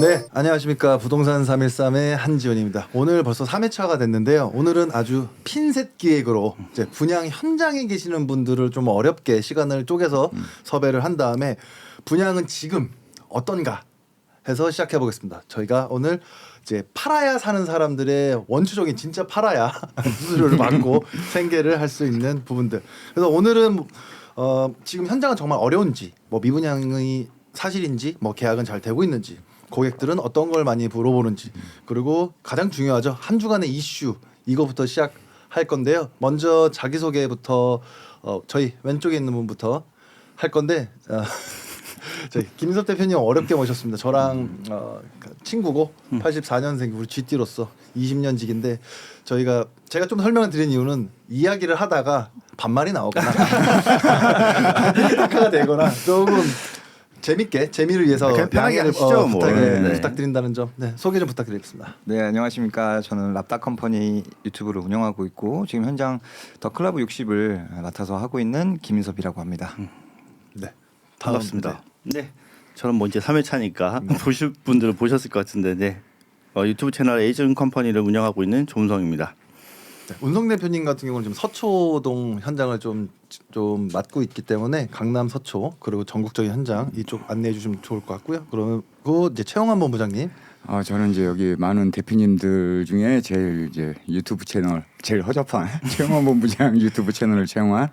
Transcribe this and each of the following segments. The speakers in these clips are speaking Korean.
네, 안녕하십니까. 부동산 313의 한지원입니다. 오늘 벌써 3회차가 됐는데요. 오늘은 아주 핀셋 기획으로 이제 분양 현장에 계시는 분들을 좀 어렵게 시간을 쪼개서 섭외를 한 다음에 분양은 지금 어떤가 해서 시작해 보겠습니다. 저희가 오늘 이제 팔아야 사는 사람들의 원초적인 진짜 팔아야 수수료를 받고 생계를 할 수 있는 부분들. 그래서 오늘은 지금 현장은 정말 어려운지, 뭐 미분양이 사실인지, 뭐 계약은 잘 되고 있는지, 고객들은 어떤 걸 많이 물어보는지, 그리고 가장 중요하죠, 한 주간의 이슈, 이거부터 시작할 건데요. 먼저 자기소개부터 저희 왼쪽에 있는 분부터 할 건데 저희 김섭 대표님 어렵게 모셨습니다. 저랑 친구고 84년생 우리 쥐띠로서 20년 지기인데 제가 좀 설명을 드린 이유는 이야기를 하다가 반말이 나오거나 티키타카가 되거나 조금 재미를 위해서 그냥 편하게 양해를 하시죠, 뭐. 네. 부탁드리는다는 점, 소개 좀 부탁드리겠습니다. 네, 안녕하십니까. 저는 랍다 컴퍼니 유튜브를 운영하고 있고 지금 현장 더 클럽 60을 맡아서 하고 있는 김인섭이라고 합니다. 네, 반갑습니다. 네, 저는 뭐 이제 3회차니까 보실 분들은 보셨을 것 같은데, 네. 유튜브 채널 에이전 컴퍼니를 운영하고 있는 조은성입니다. 네, 운성 대표님 같은 경우는 지금 서초동 현장을 좀 맡고 있기 때문에 강남 서초 그리고 전국적인 현장 이쪽 안내해 주시면 좋을 것 같고요. 그리고 이제 최영환 본부장님. 저는 이제 여기 많은 대표님들 중에 제일 이제 유튜브 채널 제일 허접한 최영환 본부장 유튜브 채널을 최영환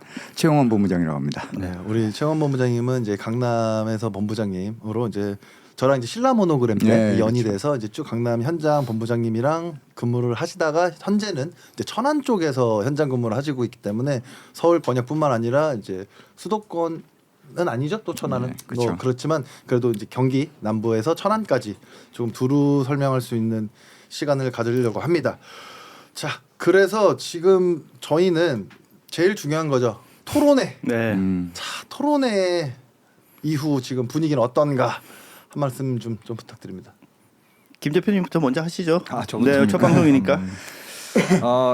본부장이라고 합니다. 네, 우리 최영환 본부장님은 이제 강남에서 본부장님으로 이제 저랑 이제 신라 모노그램 때 연이 그렇죠. 돼서 이제 쭉 강남 현장 본부장님이랑 근무를 하시다가 현재는 이제 천안 쪽에서 현장 근무를 하시고 있기 때문에 서울 번역뿐만 아니라 이제 수도권은 아니죠, 또 천안은. 네, 그렇죠. 뭐 그렇지만 그래도 이제 경기 남부에서 천안까지 조금 두루 설명할 수 있는 시간을 가지려고 합니다. 자, 그래서 지금 저희는 제일 중요한 거죠, 토론회. 네. 자, 토론회 이후 지금 분위기는 어떤가 한 말씀 좀 부탁드립니다. 김 대표님부터 먼저 하시죠. 저부터입니까? 네, 첫 방송이니까.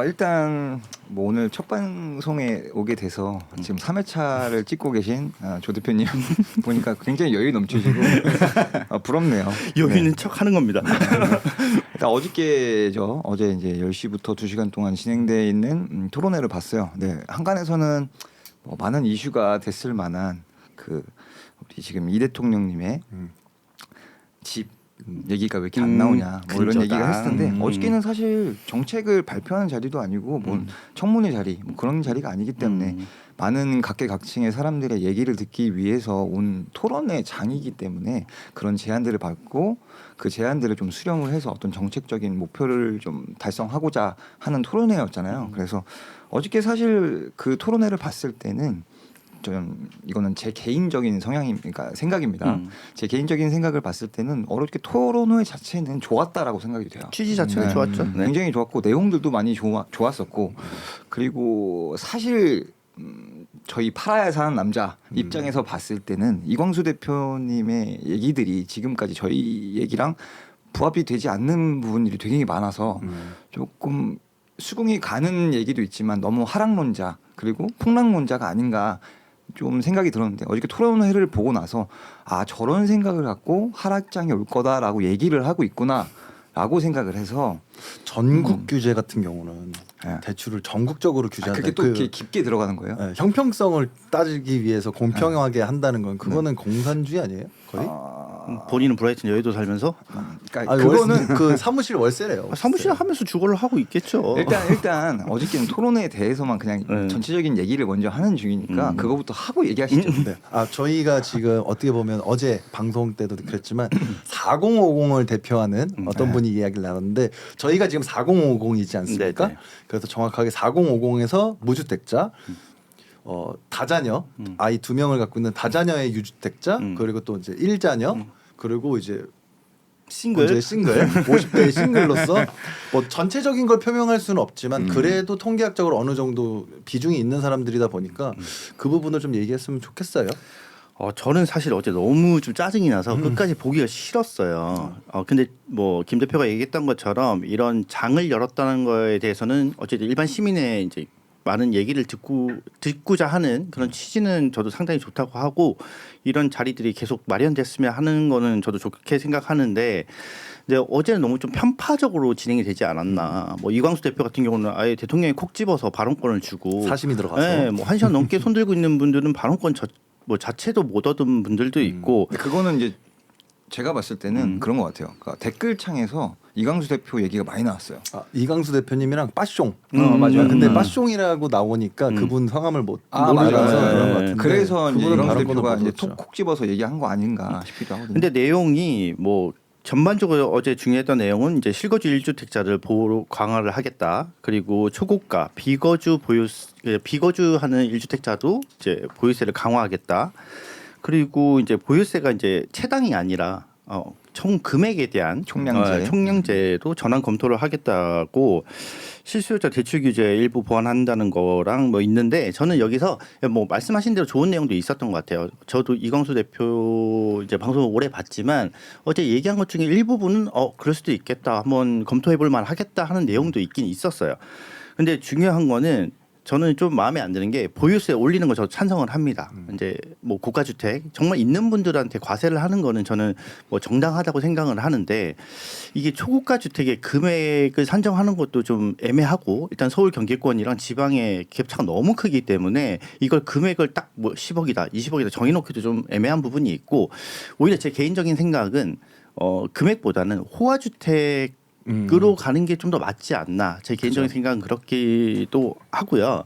일단 뭐 오늘 첫 방송에 오게 돼서 지금 3회차를 찍고 계신 조 대표님 보니까 굉장히 여유 넘치시고 부럽네요. 여기 있는 네. 척하는 겁니다. 일단 어저께죠. 어제 이제 10시부터 2시간 동안 진행돼 있는 토론회를 봤어요. 네, 한간에서는 뭐 많은 이슈가 됐을 만한 우리 지금 이 대통령님의 집 얘기가 왜 이렇게 안 나오냐 뭐 이런 근저당. 얘기가 했을 텐데 어저께는 사실 정책을 발표하는 자리도 아니고 뭐 청문회 자리 뭐 그런 자리가 아니기 때문에 많은 각계각층의 사람들의 얘기를 듣기 위해서 온 토론회 장이기 때문에 그런 제안들을 받고 그 제안들을 좀 수렴을 해서 어떤 정책적인 목표를 좀 달성하고자 하는 토론회였잖아요. 그래서 어저께 사실 그 토론회를 봤을 때는 좀 이거는 제 개인적인 성향이니까 생각입니다. 제 개인적인 생각을 봤을 때는 어렵게 토론회 자체는 좋았다라고 생각이 돼요. 취지 자체가 네. 좋았죠. 네. 굉장히 좋았고 내용들도 많이 좋았었고 그리고 사실 저희 팔아야 사는 남자 입장에서 봤을 때는 이광수 대표님의 얘기들이 지금까지 저희 얘기랑 부합이 되지 않는 부분들이 되게 많아서 조금 수긍이 가는 얘기도 있지만 너무 하락론자 그리고 폭락론자가 아닌가 좀 생각이 들었는데 어저께 토론회를 보고 나서 저런 생각을 갖고 하락장이 올 거다라고 얘기를 하고 있구나라고 생각을 해서 전국 규제 같은 경우는 네. 대출을 전국적으로 규제한다. 그게 또 이렇게 깊게 들어가는 거예요? 네, 형평성을 따지기 위해서 공평하게 한다는 건 그거는 공산주의 아니에요? 거의? 본인은 브라이튼 여의도 살면서 그러니까 아니, 그거는 그 사무실 월세래요. 사무실 하면서 주거를 하고 있겠죠. 일단 어저께는 토론회에 대해서만 그냥 네. 전체적인 얘기를 먼저 하는 중이니까 그거부터 하고 얘기하시죠. 네. 저희가 지금 어떻게 보면 어제 방송 때도 그랬지만 4050을 대표하는 어떤 분이 이야기를 나눴는데 저희가 지금 4050이지 않습니까? 네네. 그래서 정확하게 4050에서 무주택자, 다자녀, 아이 2명을 갖고 있는 다자녀의 유주택자, 그리고 또 이제 1자녀, 그리고 이제 싱글. 싱글 50대의 싱글로서 뭐 전체적인 걸 표명할 수는 없지만 그래도 통계학적으로 어느 정도 비중이 있는 사람들이다 보니까 그 부분을 좀 얘기했으면 좋겠어요. 저는 사실 어제 너무 좀 짜증이 나서 끝까지 보기가 싫었어요. 근데 뭐 김 대표가 얘기했던 것처럼 이런 장을 열었다는 거에 대해서는 어쨌든 일반 시민의 이제 많은 얘기를 듣고자 하는 그런 취지는 저도 상당히 좋다고 하고 이런 자리들이 계속 마련됐으면 하는 거는 저도 좋게 생각하는데 근데 어제는 너무 좀 편파적으로 진행이 되지 않았나. 뭐 이광수 대표 같은 경우는 아예 대통령이 콕 집어서 발언권을 주고 사심이 들어가서. 네, 뭐 1시간 넘게 손들고 있는 분들은 발언권 뭐 자체도 못 얻은 분들도 있고 근데 그거는 이제 제가 봤을 때는 그런 것 같아요. 그러니까 댓글창에서 이광수 대표 얘기가 많이 나왔어요. 아, 이광수 대표님이랑 빠숑. 맞아요. 근데 빠숑이라고 나오니까 그분 성함을 모르서 맞아요. 그런 네. 것 같은데. 그래서 이제 그분은 이광수 발언권을 대표가 못 이제 얻었죠. 톡 집어서 얘기한 거 아닌가 싶기도 하거든요. 근데 내용이 뭐 전반적으로 어제 중요했던 내용은 이제 실거주 1주택자를 보호 강화를 하겠다. 그리고 초고가 비거주하는 1주택자도 이제 보유세를 강화하겠다. 그리고 이제 보유세가 이제 채당이 아니라 총 금액에 대한 총량제. 총량제로 전환 검토를 하겠다고 실수요자 대출 규제 일부 보완한다는 거랑 뭐 있는데 저는 여기서 뭐 말씀하신 대로 좋은 내용도 있었던 것 같아요. 저도 이광수 대표 이제 방송을 오래 봤지만 어제 얘기한 것 중에 일부분은 그럴 수도 있겠다. 한번 검토해 볼 만 하겠다 하는 내용도 있긴 있었어요. 근데 중요한 거는 저는 좀 마음에 안 드는 게 보유세 올리는 거 저 찬성을 합니다. 이제 뭐 고가주택 정말 있는 분들한테 과세를 하는 거는 저는 뭐 정당하다고 생각을 하는데 이게 초고가 주택의 금액을 산정하는 것도 좀 애매하고 일단 서울 경기권이랑 지방의 갭차가 너무 크기 때문에 이걸 금액을 딱 뭐 10억이다, 20억이다 정해놓기도 좀 애매한 부분이 있고 오히려 제 개인적인 생각은 금액보다는 호화주택 으로 가는 게 좀 더 맞지 않나 제 개인적인 생각은 그렇기도 하고요.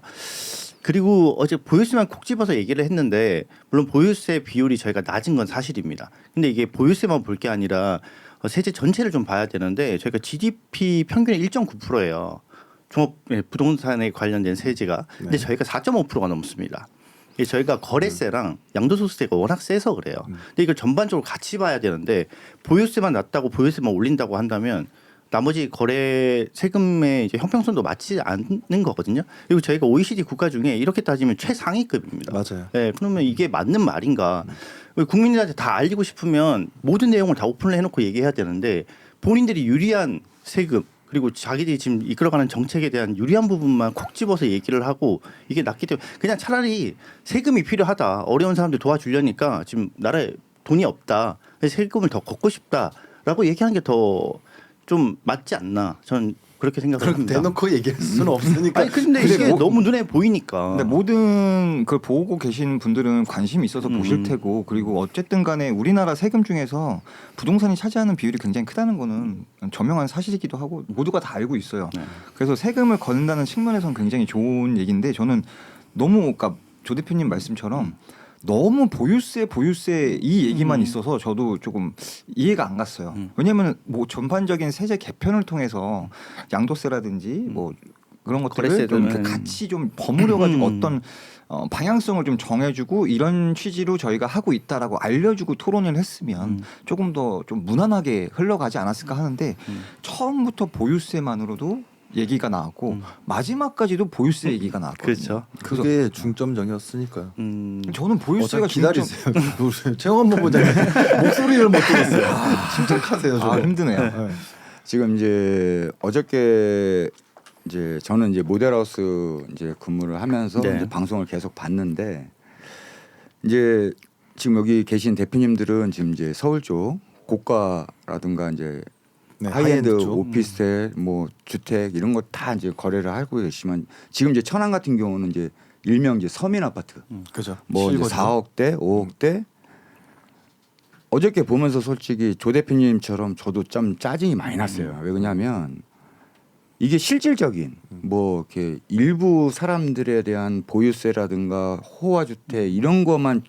그리고 어제 보유세만 콕 집어서 얘기를 했는데 물론 보유세 비율이 저희가 낮은 건 사실입니다. 근데 이게 보유세만 볼 게 아니라 세제 전체를 좀 봐야 되는데 저희가 GDP 평균이 1.9%예요. 종합 부동산에 관련된 세제가. 근데 저희가 4.5%가 넘습니다. 저희가 거래세랑 양도소득세가 워낙 세서 그래요. 근데 이걸 전반적으로 같이 봐야 되는데 보유세만 낮다고 보유세만 올린다고 한다면 나머지 거래 세금의 이제 형평성도 맞지 않는 거거든요. 그리고 저희가 OECD 국가 중에 이렇게 따지면 최상위급입니다. 맞아요. 네, 그러면 이게 맞는 말인가? 국민들한테 다 알리고 싶으면 모든 내용을 다 오픈을 해놓고 얘기해야 되는데 본인들이 유리한 세금 그리고 자기들이 지금 이끌어가는 정책에 대한 유리한 부분만 콕 집어서 얘기를 하고 이게 낫기 때문에 그냥 차라리 세금이 필요하다. 어려운 사람들 도와주려니까 지금 나라에 돈이 없다. 그래서 세금을 더 걷고 싶다라고 얘기하는 게 더 좀 맞지 않나. 저는 그렇게 생각을 그럼 합니다. 대놓고 얘기할 수는 없으니까. 아니 근데 이게 너무 눈에 보이니까. 근데 모든 걸 보고 계신 분들은 관심이 있어서 보실 테고 그리고 어쨌든 간에 우리나라 세금 중에서 부동산이 차지하는 비율이 굉장히 크다는 거는 저명한 사실이기도 하고 모두가 다 알고 있어요. 네. 그래서 세금을 걷는다는 측면에서는 굉장히 좋은 얘기인데 저는 너무 그러니까 조 대표님 말씀처럼 너무 보유세 이 얘기만 있어서 저도 조금 이해가 안 갔어요. 왜냐하면 뭐 전반적인 세제 개편을 통해서 양도세라든지 뭐 그런 것들을 좀 거래세들은 같이 좀 버무려가지고 어떤 방향성을 좀 정해주고 이런 취지로 저희가 하고 있다라고 알려주고 토론을 했으면 조금 더 좀 무난하게 흘러가지 않았을까 하는데 처음부터 보유세만으로도 얘기가 나왔고 마지막까지도 보유세 얘기가 나왔거든요. 그렇죠. 그게 중점적이었으니까요. 저는 보유세가 기다리세요. 최영원 본부장님 목소리를 못 들었어요. 침착하세요. 좀. 힘드네요. 네. 지금 이제 어저께 이제 저는 이제 모델하우스 이제 근무를 하면서 네. 이제 방송을 계속 봤는데 이제 지금 여기 계신 대표님들은 지금 이제 서울 쪽 고가라든가 이제 네, 하이엔드 쪽. 오피스텔 뭐 주택 이런 거 다 이제 거래를 하고 계시면 지금 이제 천안 같은 경우는 이제 일명 이제 서민 아파트 그죠. 뭐 이제 4억대, 5억대 어저께 보면서 솔직히 조 대표님처럼 저도 좀 짜증이 많이 났어요. 왜 그러냐면 이게 실질적인 뭐 이렇게 일부 사람들에 대한 보유세라든가 호화주택 이런 것만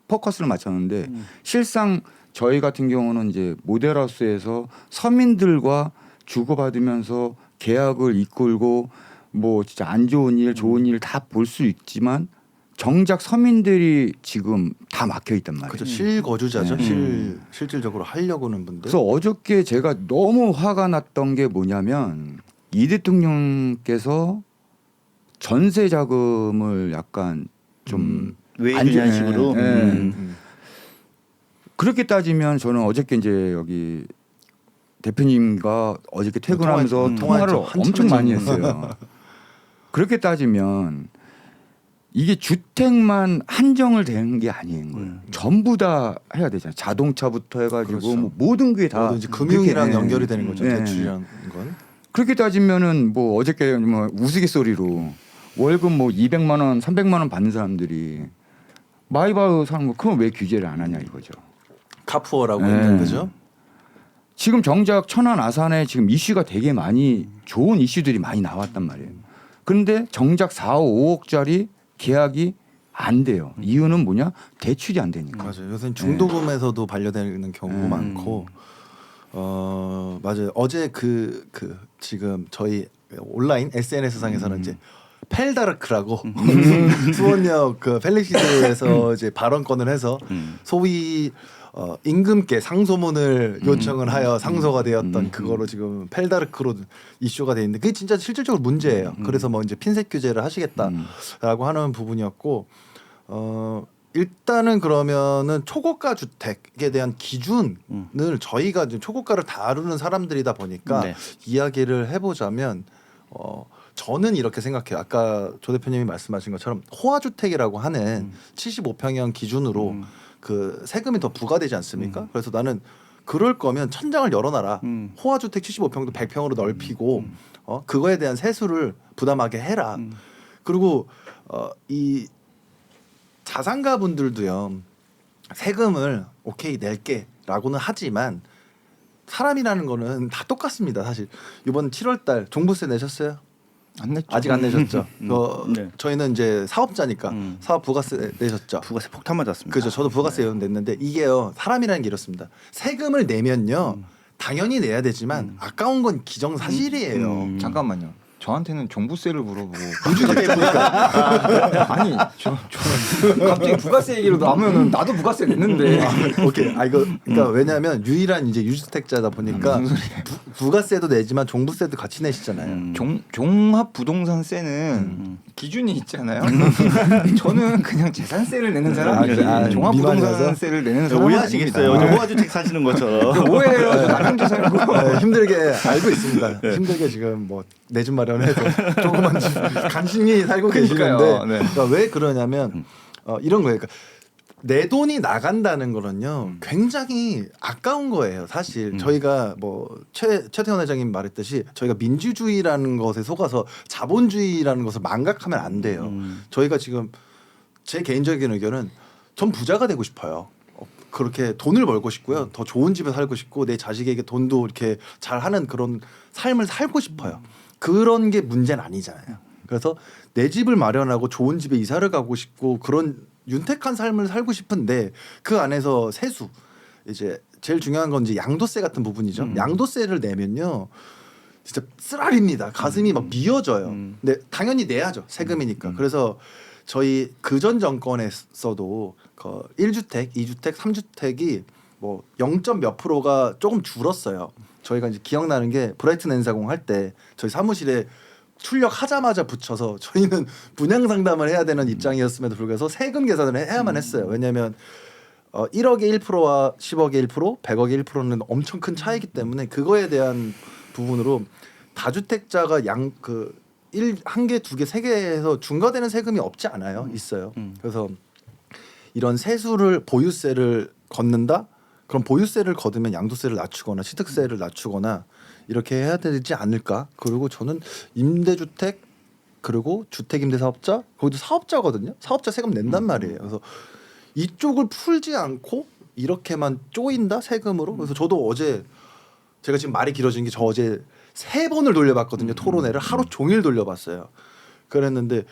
포커스를 맞췄는데 실상 저희 같은 경우는 이제 모델하우스에서 서민들과 주고받으면서 계약을 이끌고 뭐 진짜 안 좋은 일, 좋은 일 다 볼 수 있지만 정작 서민들이 지금 다 막혀 있단 말이에요. 그죠. 실거주자죠. 실질적으로 하려고 하는 분들. 그래서 어저께 제가 너무 화가 났던 게 뭐냐면 이 대통령께서 전세 자금을 약간 좀 왜 안 이런 주네. 식으로? 예. 그렇게 따지면 저는 어저께 이제 여기 대표님과 어저께 퇴근하면서 통화했죠. 통화를 한참 엄청 많이 했죠. 했어요. 그렇게 따지면 이게 주택만 한정을 되는 게 아닌 거예요. 전부 다 해야 되잖아요. 자동차부터 해가지고 그렇죠. 뭐 모든 게 다 이제 금융이랑 그렇게, 연결이 되는 거죠. 네. 대출이라는 건. 그렇게 따지면은 뭐 어저께 뭐 우스갯소리로 월급 뭐 200만 원, 300만 원 받는 사람들이 마이바흐 사는 거 그건 왜 규제를 안 하냐 이거죠. 카푸어라고 네. 있는 거죠. 지금 정작 천안 아산에 지금 이슈가 되게 많이 좋은 이슈들이 많이 나왔단 말이에요. 그런데 정작 4, 5억짜리 계약이 안 돼요. 이유는 뭐냐? 대출이 안 되니까. 맞아요. 요새 중도금에서도 반려되는 경우가 많고, 맞아요. 어제 그 지금 저희 온라인 SNS 상에서는 이제 펠다르크라고 수원역 그 펠리시드에서 이제 발언권을 해서 소위 임금께 상소문을 요청을 하여 상소가 되었던 그거로 지금 펠다르크로 이슈가 돼 있는데 그게 진짜 실질적으로 문제예요. 그래서 뭐 이제 핀셋 규제를 하시겠다라고 하는 부분이었고 일단은 그러면은 초고가 주택에 대한 기준을 저희가 이제 초고가를 다루는 사람들이다 보니까 네. 이야기를 해보자면 저는 이렇게 생각해요. 아까 조 대표님이 말씀하신 것처럼 호화주택이라고 하는 75평형 기준으로 그 세금이 더 부과되지 않습니까? 그래서 나는 그럴 거면 천장을 열어놔라. 호화주택 75평도 100평으로 넓히고 그거에 대한 세수를 부담하게 해라. 그리고 이 자산가 분들도요. 세금을 오케이 낼게라고는 하지만 사람이라는 거는 다 똑같습니다. 사실 이번 7월달 종부세 내셨어요? 안 냈죠. 아직 안 내셨죠. 네. 저희는 이제 사업자니까 사업 부가세 내셨죠. 부가세 폭탄 맞았습니다. 그죠. 저도 부가세 냈는데 이게요 사람이라는 게 이렇습니다. 세금을 내면요 당연히 내야 되지만 아까운 건 기정사실이에요. 잠깐만요. 저한테는 종부세를 물어보고 부주택자니까 아니 저 갑자기 부가세 얘기로 나오면은 나도 부가세 냈는데 오케이. 이거 그러니까 왜냐하면 유일한 이제 유주택자다 보니까 부가세도 내지만 종부세도 같이 내시잖아요. 종합 부동산세는 기준이 있잖아요. 저는 그냥 재산세를 내는 사람이지 종합 부동산세를 내는 사람은 오해하시겠어요. 아닙니다. 호화주택 사시는 것처럼. 오해해요. 저 남양주 살고. 힘들게 알고 있습니다. 힘들게 지금 뭐 내 집 마련해서 조그만 집 간신히 살고 계시는데 그러니까요. 네. 그러니까 왜 그러냐면 이런 거예요. 그러니까 내 돈이 나간다는 거는요 굉장히 아까운 거예요. 사실 저희가 뭐 최태원 회장님 말했듯이 저희가 민주주의라는 것에 속아서 자본주의라는 것을 망각하면 안 돼요. 저희가 지금 제 개인적인 의견은 전 부자가 되고 싶어요. 그렇게 돈을 벌고 싶고요. 더 좋은 집에 살고 싶고 내 자식에게 돈도 이렇게 잘하는 그런 삶을 살고 싶어요. 그런 게 문제는 아니잖아요. 그래서 내 집을 마련하고 좋은 집에 이사를 가고 싶고 그런 윤택한 삶을 살고 싶은데 그 안에서 세수 이제 제일 중요한 건 이제 양도세 같은 부분이죠. 양도세를 내면요. 진짜 쓰라립니다. 가슴이 막 미어져요. 근데 당연히 내야죠. 세금이니까. 그래서 저희 그전 정권에서도 그 1주택, 2주택, 3주택이 뭐 0. 몇 프로가 조금 줄었어요. 저희가 이제 기억나는 게 브라이튼 N사공 할 때 저희 사무실에 출력하자마자 붙여서 저희는 분양 상담을 해야 되는 입장이었음에도 불구하고 세금 계산을 해야만 했어요. 왜냐하면 1억의 1%와 10억의 1%, 100억의 1%는 엄청 큰 차이기 때문에 그거에 대한 부분으로 다주택자가 한 개, 두 개, 세 개에서 중과되는 세금이 없지 않아요. 있어요. 그래서 이런 세수를 보유세를 걷는다. 그럼 보유세를 거두면 양도세를 낮추거나 취득세를 낮추거나 이렇게 해야 되지 않을까? 그리고 저는 임대주택 그리고 주택임대사업자 거기도 사업자거든요. 사업자 세금 낸단 말이에요. 그래서 이쪽을 풀지 않고 이렇게만 쪼인다 세금으로. 그래서 저도 어제 제가 지금 말이 길어진 게 저 어제 3번을 돌려봤거든요. 토론회를 하루 종일 돌려봤어요. 그랬는데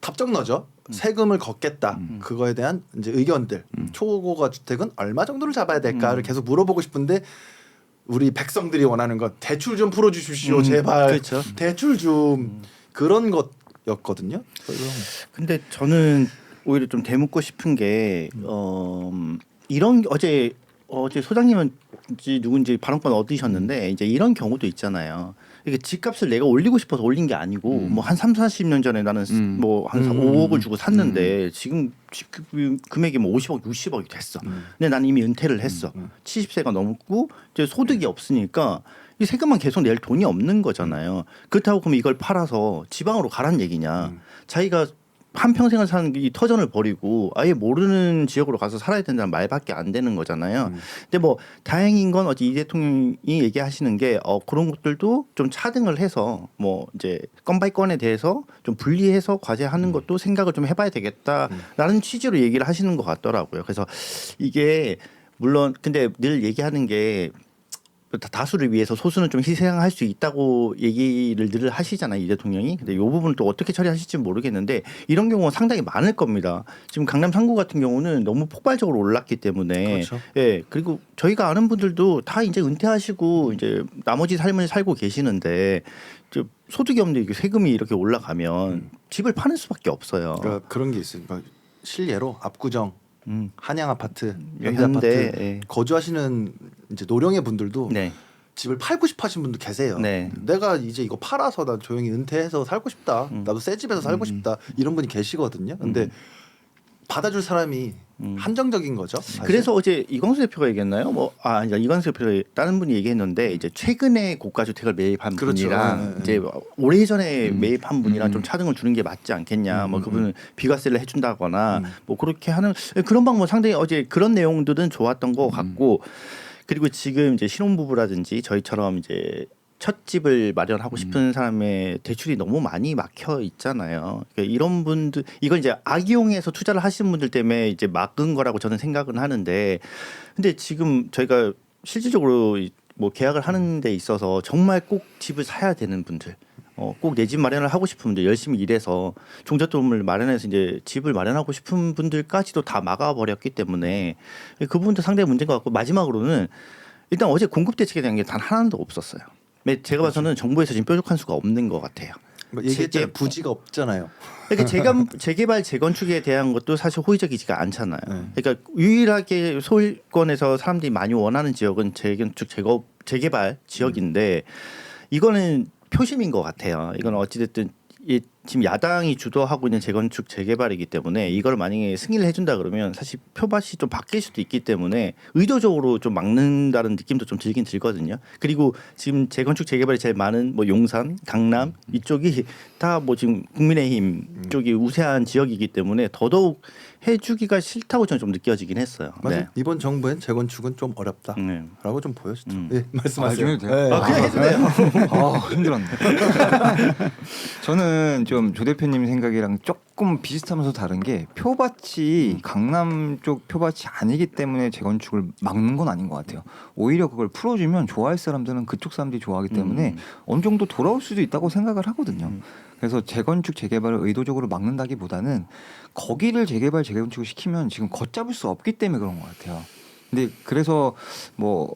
답정너죠. 세금을 걷겠다. 그거에 대한 이제 의견들. 초고가 주택은 얼마 정도를 잡아야 될까를 계속 물어보고 싶은데 우리 백성들이 원하는 건 대출 좀 풀어주십시오. 제발. 그렇죠. 대출 좀 그런 것였거든요. 근데 저는 오히려 좀 되묻고 싶은 게 이런 어제 소장님은지 누군지 발언권 얻으셨는데 이제 이런 경우도 있잖아요. 이게 집값을 내가 올리고 싶어서 올린 게 아니고 뭐 한 30-40년 전에 나는 뭐 한 5억을 주고 샀는데 지금 집 금액이 뭐 50억, 60억이 됐어. 근데 난 이미 은퇴를 했어. 70세가 넘고 이제 소득이 없으니까 이 세금만 계속 낼 돈이 없는 거잖아요. 그렇다고 그러면 이걸 팔아서 지방으로 가란 얘기냐. 자기가 한평생을 사는 이 터전을 버리고 아예 모르는 지역으로 가서 살아야 된다는 말밖에 안 되는 거잖아요. 근데 뭐 다행인 건 어제 이 대통령이 얘기하시는 게 그런 것들도 좀 차등을 해서 뭐 이제 건 바이 건에 대해서 좀 분리해서 과제하는 것도 생각을 좀 해봐야 되겠다라는 취지로 얘기를 하시는 것 같더라고요. 그래서 이게 물론 근데 늘 얘기하는 게 다수를 위해서 소수는 좀 희생할 수 있다고 얘기를 늘 하시잖아요, 이 대통령이. 근데 이 부분을 또 어떻게 처리하실지 모르겠는데 이런 경우가 상당히 많을 겁니다. 지금 강남 3구 같은 경우는 너무 폭발적으로 올랐기 때문에 그렇죠. 예, 그리고 저희가 아는 분들도 다 이제 은퇴하시고 이제 나머지 삶을 살고 계시는데 소득이 없는데 세금이 이렇게 올라가면 집을 파는 수밖에 없어요. 그러니까 그런 게 있어요. 그러니까 실례로 압구정, 한양 아파트, 현대, 현대 아파트 예. 거주하시는 이제 노령의 분들도 네. 집을 팔고 싶어 하시는 분도 계세요. 네. 내가 이제 이거 팔아서 나 조용히 은퇴해서 살고 싶다. 나도 새 집에서 살고 싶다. 이런 분이 계시거든요. 근데 받아줄 사람이 한정적인 거죠. 사실. 그래서 어제 이광수 대표가 얘기했나요? 아니 이광수 대표가 다른 분이 얘기했는데 이제 최근에 고가 주택을 매입한 그렇죠. 분이랑 네. 이제 오래전에 매입한 분이랑 좀 차등을 주는 게 맞지 않겠냐. 뭐 그분은 비과세를 해준다거나 뭐 그렇게 하는 그런 방법 상당히 어제 그런 내용들은 좋았던 것 같고 그리고 지금 이제 신혼부부라든지 저희처럼 이제 첫 집을 마련하고 싶은 사람의 대출이 너무 많이 막혀 있잖아요. 그러니까 이런 분들 이건 이제 악용해서 투자를 하시는 분들 때문에 이제 막은 거라고 저는 생각은 하는데 근데 지금 저희가 실질적으로 뭐 계약을 하는 데 있어서 정말 꼭 집을 사야 되는 분들 꼭 내 집 마련을 하고 싶은 분들 열심히 일해서 종잣돈을 마련해서 이제 집을 마련하고 싶은 분들까지도 다 막아버렸기 때문에 그 부분도 상당히 문제인 것 같고 마지막으로는 일단 어제 공급 대책에 대한 게 단 하나도 없었어요. 제가 봐서는 정부에서 지금 뾰족한 수가 없는 것 같아요. 뭐 얘기했잖아요. 부지가 없잖아요. 그러니까 재개발 재건축에 대한 것도 사실 호의적이지가 않잖아요. 그러니까 유일하게 소유권에서 사람들이 많이 원하는 지역은 재건축 재개발 지역인데 이거는 표심인 것 같아요. 이건 어찌됐든 지금 야당이 주도하고 있는 재건축 재개발이기 때문에 이걸 만약에 승인을 해준다 그러면 사실 표밭이 좀 바뀔 수도 있기 때문에 의도적으로 좀 막는다는 느낌도 좀 들긴 들거든요. 그리고 지금 재건축 재개발이 제일 많은 뭐 용산, 강남 이쪽이 다 뭐 지금 국민의힘 쪽이 우세한 지역이기 때문에 더더욱 해주기가 싫다고 저는 좀 느껴지긴 했어요. 맞아요. 네. 이번 정부엔 재건축은 좀 어렵다라고 좀 보여지죠. 예, 아, 말씀하세요. 해도 돼요? 네. 그냥 해도 돼요. 힘들었네. 저는 좀 조 대표님 생각이랑 조금 비슷하면서 다른 게 표밭이 강남 쪽 표밭이 아니기 때문에 재건축을 막는 건 아닌 것 같아요. 오히려 그걸 풀어주면 좋아할 사람들은 그쪽 사람들이 좋아하기 때문에 어느 정도 돌아올 수도 있다고 생각을 하거든요. 그래서 재건축 재개발을 의도적으로 막는다기보다는 거기를 재개발 재건축을 시키면 지금 걷잡을 수 없기 때문에 그런 것 같아요. 근데 그래서 뭐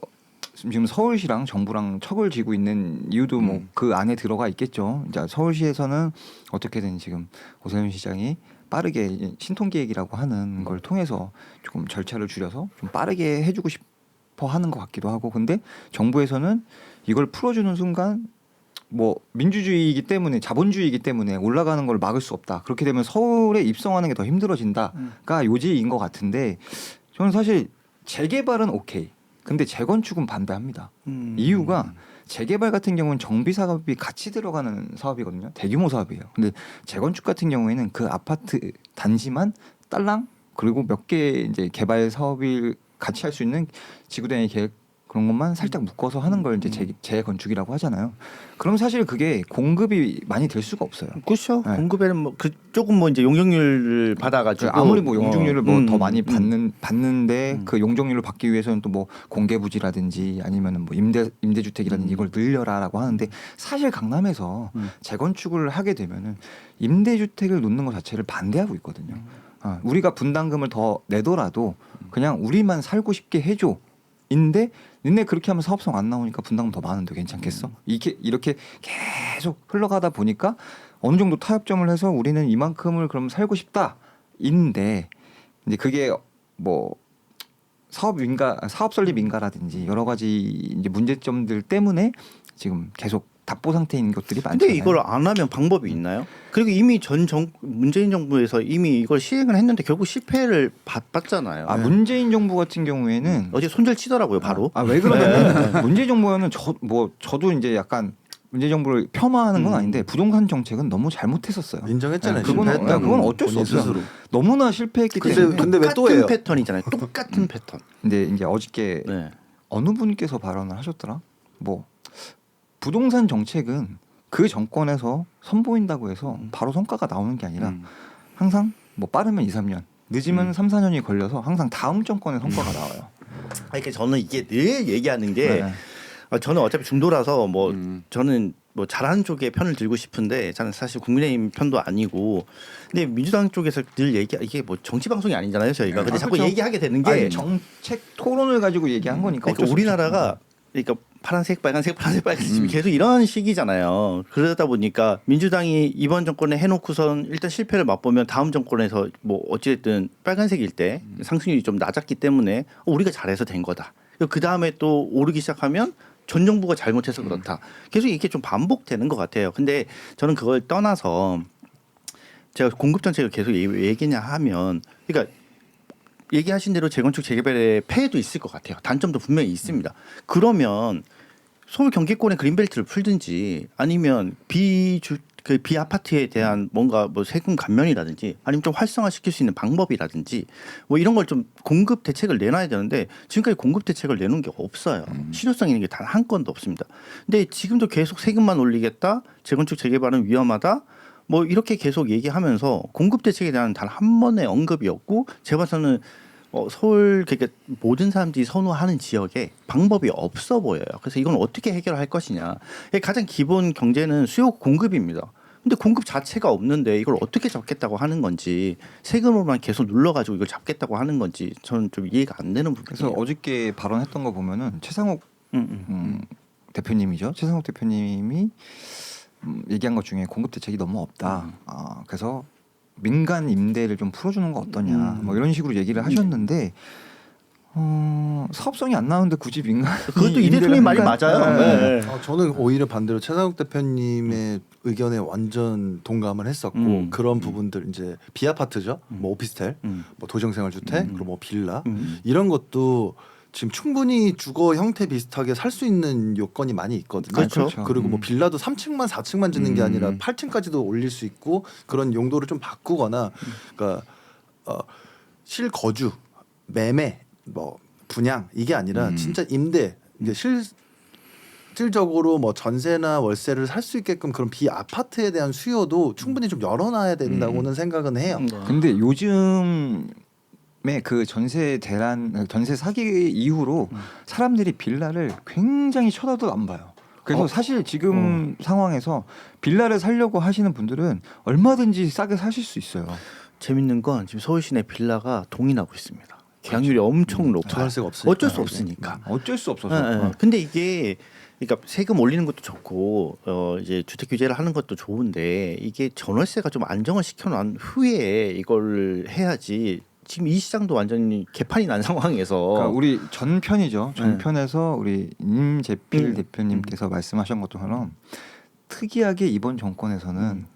지금 서울시랑 정부랑 척을 쥐고 있는 이유도 뭐 그 안에 들어가 있겠죠. 이제 서울시에서는 어떻게든 지금 오세훈 시장이 빠르게 신통기획이라고 하는 걸 통해서 조금 절차를 줄여서 좀 빠르게 해주고 싶어 하는 것 같기도 하고, 근데 정부에서는 이걸 풀어주는 순간 뭐 민주주의이기 때문에 자본주의이기 때문에 올라가는 걸 막을 수 없다. 그렇게 되면 서울에 입성하는 게 더 힘들어진다가 요지인 것 같은데 저는 사실 재개발은 오케이. 근데 재건축은 반대합니다. 이유가 재개발 같은 경우는 정비 사업이 같이 들어가는 사업이거든요. 대규모 사업이에요. 근데 재건축 같은 경우에는 그 아파트 단지만 딸랑 그리고 몇 개 이제 개발 사업을 같이 할 수 있는 지구단위 계획 그런 것만 살짝 묶어서 하는 걸 이제 재건축이라고 하잖아요. 그럼 사실 그게 공급이 많이 될 수가 없어요. 그렇죠. 네. 공급에는 뭐 조금 뭐 이제 용적률을 받아가지고 아무리 뭐 용적률을 뭐 더 많이 받는 받는데 그 용적률을 받기 위해서는 또 뭐 공개 부지라든지 아니면은 뭐 임대주택이라든지 이걸 늘려라라고 하는데 사실 강남에서 재건축을 하게 되면은 임대주택을 놓는 것 자체를 반대하고 있거든요. 우리가 분담금을 더 내더라도 그냥 우리만 살고 싶게 해줘. 인데 니네 그렇게 하면 사업성 안 나오니까 분담금 더 많은데 괜찮겠어? 이렇게 계속 흘러가다 보니까 어느 정도 타협점을 해서 우리는 이만큼을 그럼 살고 싶다. 인데 이제 그게 뭐 사업 설립 인가라든지 여러 가지 이제 문제점들 때문에 지금 계속 답보 상태인 것들이 많잖아요. 근데 이걸 안 하면 방법이 있나요? 그리고 이미 문재인 정부에서 이미 이걸 시행을 했는데 결국 실패를 봤잖아요. 문재인 정부 같은 경우에는 어제 손절 치더라고요, 바로. 왜 그러냐면 문재인 정부는 저도 이제 약간 문재인 정부를 폄하하는 건 아닌데 부동산 정책은 너무 잘못했었어요. 인정했잖아요. 그건 어쩔 수 본인 없어요. 스스로. 너무나 실패했기 때문에. 근데 왜 또 해요? 똑같은 패턴이잖아요. 똑같은 패턴. 근데 이제 어저께 네. 어느 분께서 발언을 하셨더라. 뭐 부동산 정책은 그 정권에서 선보인다고 해서 바로 성과가 나오는 게 아니라 항상 뭐 빠르면 2, 3년, 늦으면 3, 4년이 걸려서 항상 다음 정권의 성과가 나와요. 그러니까 저는 이게 늘 얘기하는 게 네. 저는 어차피 중도라서 뭐 저는 뭐 잘하는 쪽의 편을 들고 싶은데 저는 사실 국민의힘 편도 아니고 근데 민주당 쪽에서 늘 이게 뭐 정치 방송이 아니잖아요 저희가 근데 자꾸 그렇죠. 얘기하게 되는 게 아니, 정책 토론을 가지고 얘기한 거니까. 그러니까 우리나라가 그러니까 파란색, 빨간색, 파란색, 빨간색 지금 계속 이런 식이잖아요. 그러다 보니까 민주당이 이번 정권에 해놓고선 일단 실패를 맛보면 다음 정권에서 뭐 어찌됐든 빨간색일 때 상승률이 좀 낮았기 때문에 우리가 잘해서 된 거다. 그 다음에 또 오르기 시작하면 전 정부가 잘못해서 그렇다. 계속 이게 좀 반복되는 것 같아요. 근데 저는 그걸 떠나서 제가 공급 정책을 계속 얘기냐 하면 그러니까 얘기하신 대로 재건축 재개발의 폐해도 있을 것 같아요. 단점도 분명히 있습니다. 그러면 서울 경기권의 그린벨트를 풀든지 아니면 비아파트에 대한 뭔가 뭐 세금 감면이라든지 아니면 좀 활성화시킬 수 있는 방법이라든지 뭐 이런 걸 좀 공급 대책을 내놔야 되는데 지금까지 공급 대책을 내놓은 게 없어요. 실효성 있는 게 단 한 건도 없습니다. 근데 지금도 계속 세금만 올리겠다. 재건축 재개발은 위험하다. 뭐 이렇게 계속 얘기하면서 공급 대책에 대한 단 한 번의 언급이 없고 제가 봐서는 서울 그러니까 모든 사람들이 선호하는 지역에 방법이 없어 보여요. 그래서 이건 어떻게 해결할 것이냐. 가장 기본 경제는 수요 공급입니다. 근데 공급 자체가 없는데 이걸 어떻게 잡겠다고 하는 건지 세금으로만 계속 눌러가지고 이걸 잡겠다고 하는 건지 저는 좀 이해가 안 되는 부분이에요. 그래서 어저께 발언했던 거 보면은 최상욱 대표님이죠. 최상욱 대표님이 얘기한 것 중에 공급 대책이 너무 없다. 그래서 민간 임대를 좀 풀어주는 거 어떠냐. 뭐 이런 식으로 얘기를 하셨는데 사업성이 안 나오는데 굳이 민간 그것도 이 대통령 말이 맞아요. 네. 저는 오히려 반대로 최상욱 대표님의 의견에 완전 동감을 했었고 그런 부분들 이제 비아파트죠, 뭐 오피스텔, 뭐 도정생활주택, 그리고 뭐 빌라 이런 것도 지금 충분히 주거 형태 비슷하게 살 수 있는 요건이 많이 있거든요. 그렇죠. 그리고 뭐 빌라도 3층만 4층만 짓는 게 아니라 8층까지도 올릴 수 있고 그런 용도를 좀 바꾸거나 그러니까 실거주, 매매, 뭐 분양 이게 아니라 진짜 임대 이게 실질적으로 뭐 전세나 월세를 살 수 있게끔 그런 비아파트에 대한 수요도 충분히 좀 열어놔야 된다고는 생각은 해요. 근데 요즘에 그 전세 대란, 전세 사기 이후로 사람들이 빌라를 굉장히 쳐다도 안 봐요. 그래서 사실 지금 상황에서 빌라를 살려고 하시는 분들은 얼마든지 싸게 사실 수 있어요. 재밌는 건 지금 서울 시내 빌라가 동인하고 있습니다. 계약률이 엄청 높아요. 전월세가 없으니까. 어쩔 수 없으니까. 어쩔 수 없어서. 네. 근데 이게 그러니까 세금 올리는 것도 좋고 이제 주택 규제를 하는 것도 좋은데 이게 전월세가 좀 안정을 시켜놓은 후에 이걸 해야지. 지금 이 시장도 완전히 개판이 난 상황에서 그러니까 우리 전편이죠. 전편에서 우리 임재필 대표님께서 말씀하신 것처럼 특이하게 이번 정권에서는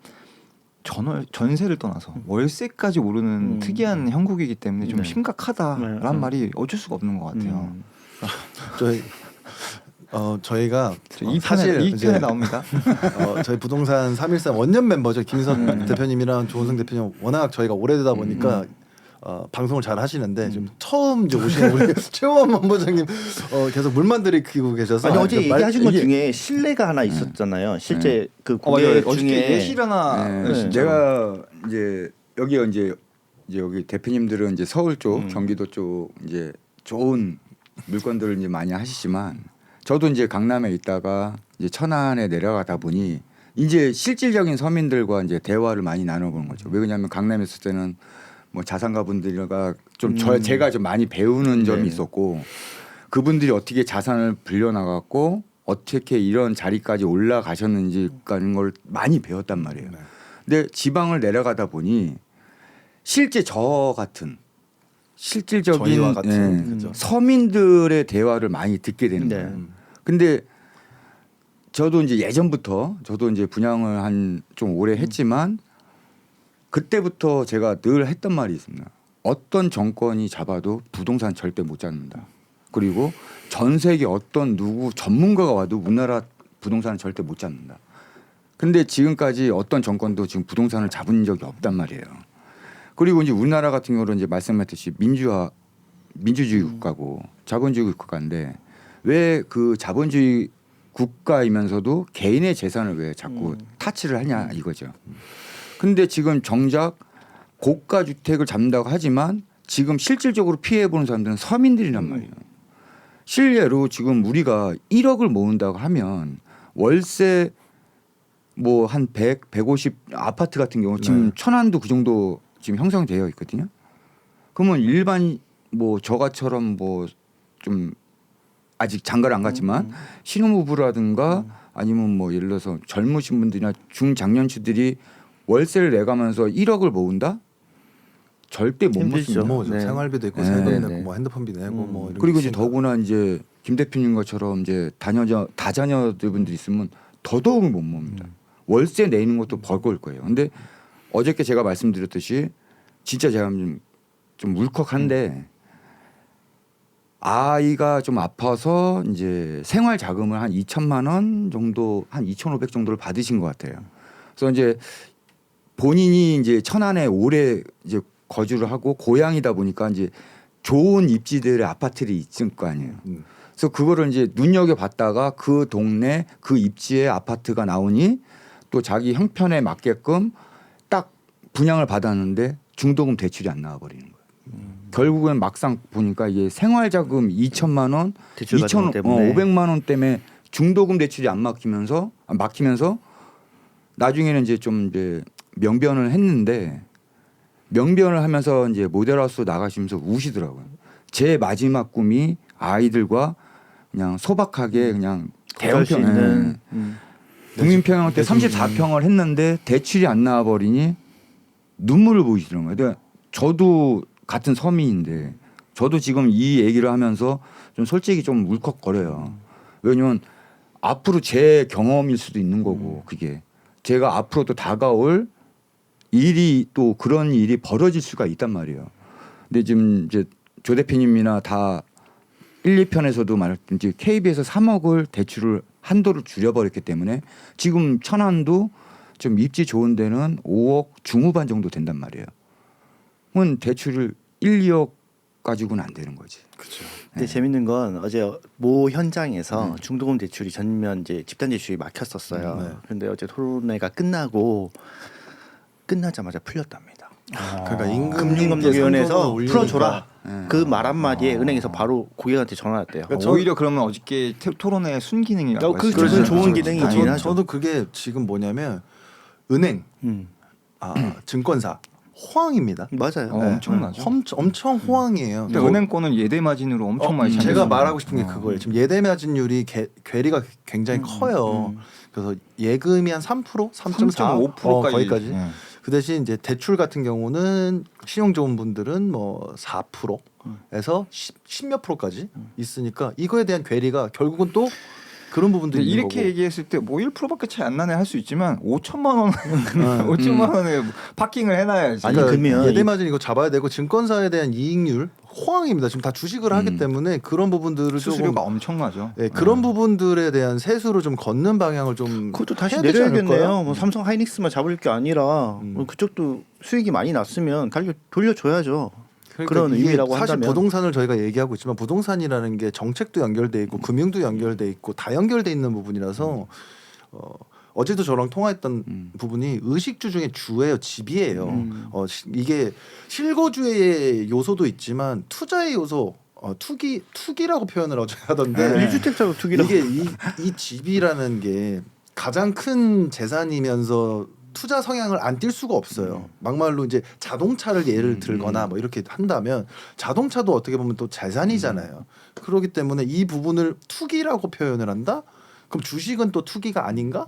전세를 떠나서 월세까지 오르는 특이한 형국이기 때문에 좀 심각하다라는 말이 어쩔 수가 없는 것 같아요. 저희가 이 사실 편에 이제 나옵니다. 저희 부동산 313 원년 멤버죠. 김선 대표님이랑 조은성 대표님 워낙 저희가 오래되다 보니까 방송을 잘 하시는데 지금 처음 이제 오시는 우리 최호원 본부장님 계속 물만 들이키고 계셔서 아니 어제 그러니까 얘기하신 것 중에 실내가 하나 있었잖아요. 실제 그 고객 어저께 중에 예실 하나 제가 이제 여기 대표님들은 이제 서울 쪽, 경기도 쪽 이제 좋은 물건들을 이제 많이 하시지만 저도 이제 강남에 있다가 이제 천안에 내려가다 보니 이제 실질적인 서민들과 이제 대화를 많이 나눠보는 거죠. 왜 그러냐면 강남에 있을 때는 뭐 자산가분들과 좀 제가 좀 많이 배우는 점이 있었고 그분들이 어떻게 자산을 불려나갔고 어떻게 이런 자리까지 올라가셨는지 하는 걸 많이 배웠단 말이에요. 근데 지방을 내려가다 보니 실제 저 같은 실질적인 저희와 같은 그죠. 서민들의 대화를 많이 듣게 되는 거예요. 근데 저도 이제 예전부터 저도 이제 분양을 한 좀 오래 했지만 그때부터 제가 늘 했던 말이 있습니다. 어떤 정권이 잡아도 부동산 절대 못 잡는다. 그리고 전 세계 어떤 누구 전문가가 와도 우리나라 부동산은 절대 못 잡는다. 근데 지금까지 어떤 정권도 지금 부동산을 잡은 적이 없단 말이에요. 그리고 이제 우리나라 같은 경우는 이제 말씀하셨듯이 민주주의 국가고 자본주의 국가인데 왜 그 자본주의 국가이면서도 개인의 재산을 왜 자꾸 타치를 하냐 이거죠. 근데 지금 정작 고가 주택을 잡는다고 하지만 지금 실질적으로 피해 보는 사람들은 서민들이란 말이에요. 실례로 지금 우리가 1억을 모은다고 하면 월세 뭐 한 100, 150 아파트 같은 경우 지금 천안도 그 정도 지금 형성되어 있거든요. 그러면 일반 뭐 저가처럼 뭐 좀 아직 장가를 안 갔지만 신혼부부라든가 아니면 뭐 예를 들어서 젊으신 분들이나 중장년층들이 월세를 내가면서 1억을 모은다? 절대 못 힘들죠. 먹습니다. 뭐 네. 생활비도 있고 네. 세금 네. 내고 뭐 핸드폰비 내고 뭐 이런 그리고 게 이제 있으니까. 더구나 이제 김 대표님 것처럼 이제 다자녀들 분들 있으면 더더욱 못 봅니다. 월세 내는 것도 버거울 거예요. 근데 어저께 제가 말씀드렸듯이 진짜 제가 좀 울컥한데 아이가 좀 아파서 이제 생활 자금을 한 2천만 원 정도 한 2,500 정도를 받으신 것 같아요. 그래서 이제 본인이 이제 천안에 오래 이제 거주를 하고 고향이다 보니까 이제 좋은 입지들의 아파트들이 있을 거 아니에요. 그래서 그거를 이제 눈여겨 봤다가 그 동네 그 입지의 아파트가 나오니 또 자기 형편에 맞게끔 딱 분양을 받았는데 중도금 대출이 안 나와 버리는 거예요. 결국은 막상 보니까 이게 생활자금 2천만 원, 대출 받은 것 때문에. 500만 원 때문에 중도금 대출이 안 막히면서 나중에는 이제 좀 이제 명변을 했는데 명변을 하면서 이제 모델하우스 나가시면서 우시더라고요. 제 마지막 꿈이 아이들과 그냥 소박하게 그냥 거주할 수 있는 국민평형 때 34평을 했는데 대출이 안 나와 버리니 눈물을 보이시더라고요. 근데 저도 같은 서민인데 저도 지금 이 얘기를 하면서 좀 솔직히 좀 울컥거려요. 왜냐면 앞으로 제 경험일 수도 있는 거고 그게 제가 앞으로 또 다가올 일이 또 그런 일이 벌어질 수가 있단 말이에요. 근데 지금 이제 조 대표님이나 다 1, 2편에서도 말했듯이 KB에서 3억을 대출을 한도를 줄여버렸기 때문에 지금 천안도 좀 입지 좋은 데는 5억 중후반 정도 된단 말이에요. 그건 대출을 1, 2억 가지고는 안 되는 거지. 그렇죠. 근데 재밌는 건 어제 모 현장에서 중도금 대출이 전면 이제 집단 대출이 막혔었어요. 네. 그런데 어제 토론회가 끝나자마자 풀렸답니다. 그러니까 임금 금융감독위원회에서 올리니까. 풀어줘라. 네. 그 말 한마디에 은행에서 바로 고객한테 전화했대요. 그러니까 오히려 그러면 어저께 토론회 순기능이라고 그 하시죠. 기분 좋은 기능이긴 하죠. 저도 그게 지금 뭐냐면 은행, 증권사 호황입니다. 맞아요. 엄청나죠. 엄청 호황이에요. 근데 은행권은 예대 마진으로 엄청 많이 제가 잡혔습니다. 말하고 싶은 게 그거예요. 지금 예대 마진율이 괴리가 굉장히 커요. 그래서 예금이 한 3%, 3.4, 3.5%까지. 거기까지. 예. 그 대신 이제 대출 같은 경우는 신용 좋은 분들은 뭐 4%에서 10몇 프로까지 있으니까 이거에 대한 괴리가 결국은 또 그런 부분도 근데 있는 이렇게 거고. 얘기했을 때 뭐 1%밖에 차이 안 나네 할 수 있지만 5천만 원 5천만 원에 파킹을 해놔야지. 아니, 그러면 예대 마진 이거 잡아야 되고 증권사에 대한 이익률 호황입니다. 지금 다 주식을 하기 때문에 그런 부분들을 수수료가 조금 엄청나죠. 네, 그런 부분들에 대한 세수를 좀 걷는 방향을 좀 그것도 다시 해야 되지 내려야겠네요. 않을까요? 뭐 삼성 하이닉스만 잡을 게 아니라 그쪽도 수익이 많이 났으면 돌려줘야죠. 그러니까 그런 이게 의미라고 사실 한다면 부동산을 저희가 얘기하고 있지만 부동산이라는 게 정책도 연결돼 있고 금융도 연결돼 있고 다 연결돼 있는 부분이라서 어제도 저랑 통화했던 부분이 의식주 중에 주예요, 집이에요. 이게 실거주의 요소도 있지만 투자의 요소, 투기라고 표현을 어제 하던데 1주택자로 투기라고. 이게 이 집이라는 게 가장 큰 재산이면서 투자 성향을 안 띌 수가 없어요. 막말로 이제 자동차를 예를 들거나 뭐 이렇게 한다면 자동차도 어떻게 보면 또 재산이잖아요. 그렇기 때문에 이 부분을 투기라고 표현을 한다? 그럼 주식은 또 투기가 아닌가?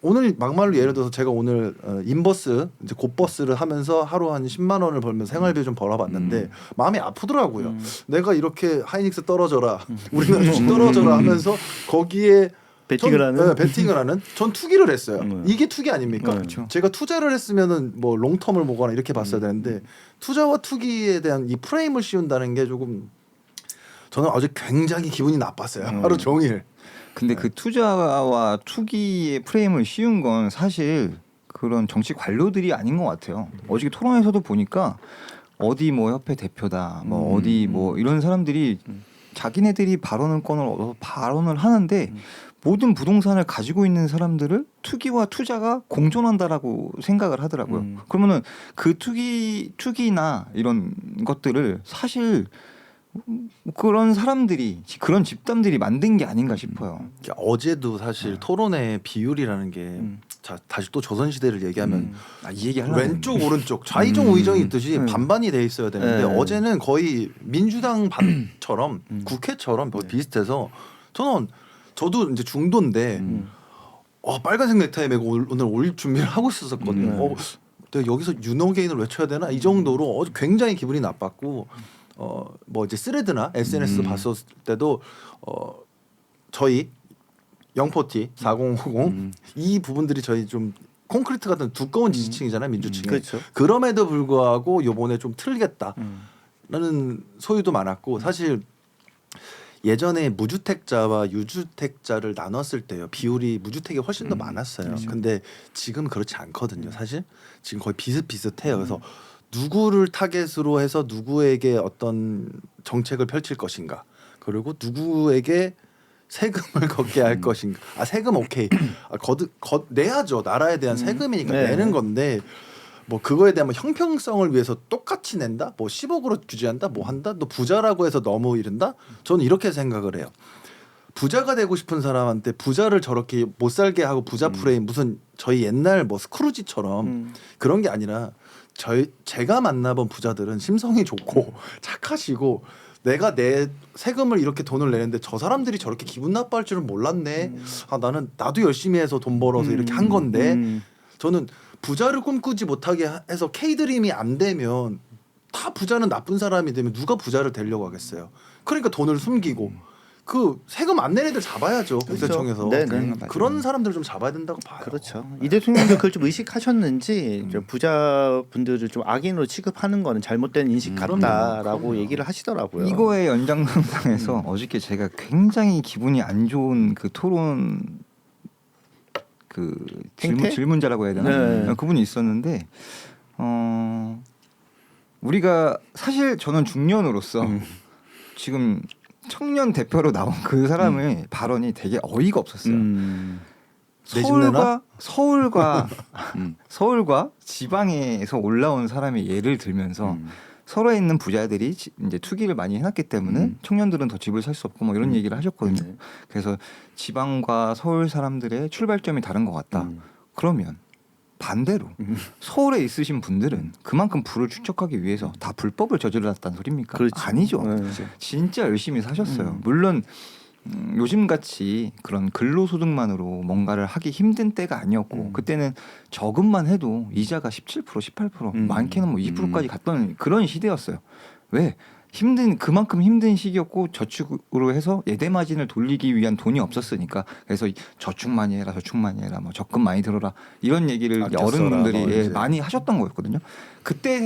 오늘 막말로 예를 들어서 제가 오늘 인버스 이제 곧버스를 하면서 하루 한 10만 원을 벌면서 생활비 좀 벌어봤는데 마음이 아프더라고요. 내가 이렇게 하이닉스 떨어져라, 우리나라 주식 떨어져라 하면서 거기에 베팅을 하는. 네, 베팅을 하는. 전 투기를 했어요. 음. 이게 투기 아닙니까? 그렇죠. 제가 투자를 했으면은 뭐 롱텀을 보거나 이렇게 봤어야 되는데 투자와 투기에 대한 이 프레임을 씌운다는 게 조금 저는 아주 굉장히 기분이 나빴어요. 하루 종일. 근데 그 투자와 투기의 프레임을 씌운 건 사실 그런 정치 관료들이 아닌 것 같아요. 어저께 토론에서도 보니까 어디 뭐 협회 대표다, 뭐 어디 뭐 이런 사람들이 자기네들이 발언권을 얻어서 발언을 하는데 모든 부동산을 가지고 있는 사람들을 투기와 투자가 공존한다라고 생각을 하더라고요. 그러면은 그 투기나 이런 것들을 사실 그런 사람들이 그런 집단들이 만든 게 아닌가 싶어요. 어제도 사실 토론의 비율이라는 게 자, 다시 또 조선 시대를 얘기하면 이 얘기 하려고 왼쪽 오른쪽 좌이정 우이정이 있듯이 음. 반반이 돼 있어야 되는데 네. 어제는 거의 민주당 반처럼 국회처럼 거의 비슷해서 저도 이제 중도인데 빨간색 넥타이 메고 오늘 올 준비를 하고 있었거든요. 내가 여기서 윤호개인을 외쳐야 되나 이 정도로 굉장히 기분이 나빴고 뭐 이제 스레드나 SNS 봤었을 때도 저희 영포티 4050 이 부분들이 저희 좀 콘크리트 같은 두꺼운 지지층이잖아요 민주층이. 그렇죠. 그럼에도 불구하고 요번에 좀 틀겠다라는 소유도 많았고 사실 예전에 무주택자와 유주택자를 나눴을 때요 비율이 무주택이 훨씬 더 많았어요. 근데 지금 그렇지 않거든요. 사실 지금 거의 비슷비슷해요. 그래서 누구를 타겟으로 해서 누구에게 어떤 정책을 펼칠 것인가 그리고 누구에게 세금을 걷게 할 것인가. 세금 오케이. 내야죠. 나라에 대한 세금이니까 네. 내는 건데 뭐 그거에 대한 뭐 형평성을 위해서 똑같이 낸다. 뭐 10억으로 규제한다. 뭐 한다. 너 부자라고 해서 너무 이른다. 저는 이렇게 생각을 해요. 부자가 되고 싶은 사람한테 부자를 저렇게 못 살게 하고 부자 프레임 무슨 저희 옛날 뭐 스크루지처럼 그런 게 아니라 제가 만나본 부자들은 심성이 좋고 착하시고 내가 내 세금을 이렇게 돈을 내는데 저 사람들이 저렇게 기분 나빠할 줄은 몰랐네. 나도 열심히 해서 돈 벌어서 이렇게 한 건데 저는 부자를 꿈꾸지 못하게 해서 K드림이 안 되면 다 부자는 나쁜 사람이 되면 누가 부자를 되려고 하겠어요. 그러니까 돈을 숨기고 그 세금 안 내는 애들 잡아야죠. 국세청에서. 네네. 그런 사람들을 좀 잡아야 된다고 봐요. 그렇죠. 이 대통령도 그걸 좀 의식하셨는지 저 부자분들을 좀 악인으로 취급하는 거는 잘못된 인식 같다라고 얘기를 하시더라고요. 이거의 연장선상에서 어저께 제가 굉장히 기분이 안 좋은 그 토론 그 질문자라고 해야 되나 네. 그분이 있었는데 우리가 사실 저는 중년으로서 지금 청년 대표로 나온 그 사람의 발언이 되게 어이가 없었어요. 내 집 내놔? 서울과 지방에서 올라온 사람의 예를 들면서 서울에 있는 부자들이 이제 투기를 많이 해놨기 때문에 청년들은 더 집을 살 수 없고 뭐 이런 얘기를 하셨거든요. 그래서 지방과 서울 사람들의 출발점이 다른 것 같다. 그러면 반대로 서울에 있으신 분들은 그만큼 부를 축적하기 위해서 다 불법을 저질렀다는 소리입니까? 그렇죠. 아니죠. 네. 진짜 열심히 사셨어요. 물론 요즘같이 그런 근로소득만으로 뭔가를 하기 힘든 때가 아니었고 그때는 저금만 해도 이자가 17% 18% 많게는 뭐 20%까지 갔던 그런 시대였어요. 왜? 그만큼 힘든 시기였고 저축으로 해서 예대 마진을 돌리기 위한 돈이 없었으니까 그래서 저축 많이 해라 저축 많이 해라 뭐 적금 많이 들어라 이런 얘기를 아껴 써라, 어른분들이 뭐 이제. 많이 하셨던 거였거든요. 그때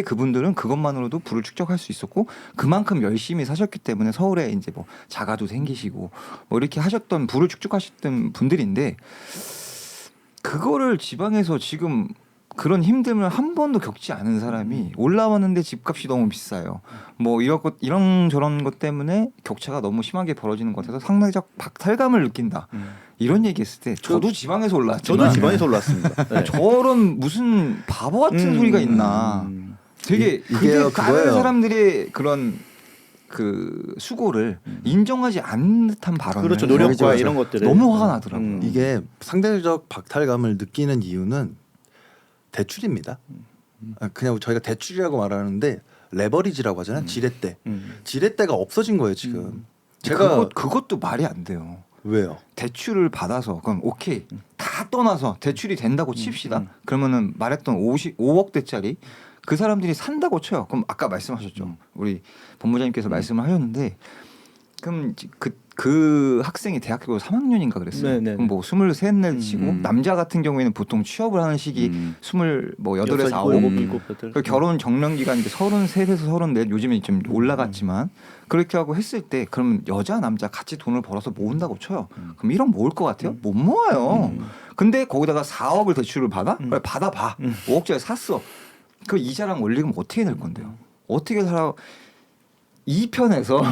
그분들은 그것만으로도 부를 축적할 수 있었고 그만큼 열심히 사셨기 때문에 서울에 이제 뭐 자가도 생기시고 뭐 이렇게 하셨던 부를 축적하셨던 분들인데 그거를 지방에서 지금 그런 힘듦을 한 번도 겪지 않은 사람이 올라왔는데 집값이 너무 비싸요. 뭐 이런 저런 것 때문에 격차가 너무 심하게 벌어지는 것 같아서 상대적 박탈감을 느낀다. 이런 얘기했을 때 저도 지방에서 올라왔지만 저도 지방에서 올라왔습니다. 네. 저런 무슨 바보 같은 소리가 있나. 되게 이게요, 다른 그거예요. 사람들의 그런 그 수고를 인정하지 않는 듯한 발언을 그렇죠. 해서 노력과 이런 것들을 너무 화가 나더라고요. 이게 상대적 박탈감을 느끼는 이유는 대출입니다. 그냥 저희가 대출이라고 말하는데 레버리지라고 하잖아요. 지렛대. 지렛대가 없어진 거예요 지금. 제가 그것도 말이 안 돼요. 왜요? 대출을 받아서 그럼 오케이 다 떠나서 대출이 된다고 칩시다. 그러면은 말했던 5억대짜리 그 사람들이 산다고 쳐요. 그럼 아까 말씀하셨죠. 우리 본부장님께서 말씀을 하셨는데 그럼 그 학생이 대학교 3학년인가 그랬어요. 네네. 그럼 뭐 23넷 치고 남자 같은 경우에는 보통 취업을 하는 시기 28에서 9 그 결혼 정년 기간이 33에서 34 요즘에 좀 올라갔지만 그렇게 하고 했을 때 그럼 여자 남자 같이 돈을 벌어서 모은다고 쳐요. 그럼 1억 모을 것 같아요? 못 모아요. 근데 거기다가 4억을 대출을 받아? 그래, 받아봐. 5억짜리 샀어. 그 이자랑 원리금 어떻게 낼 건데요? 어떻게 살아? 2편에서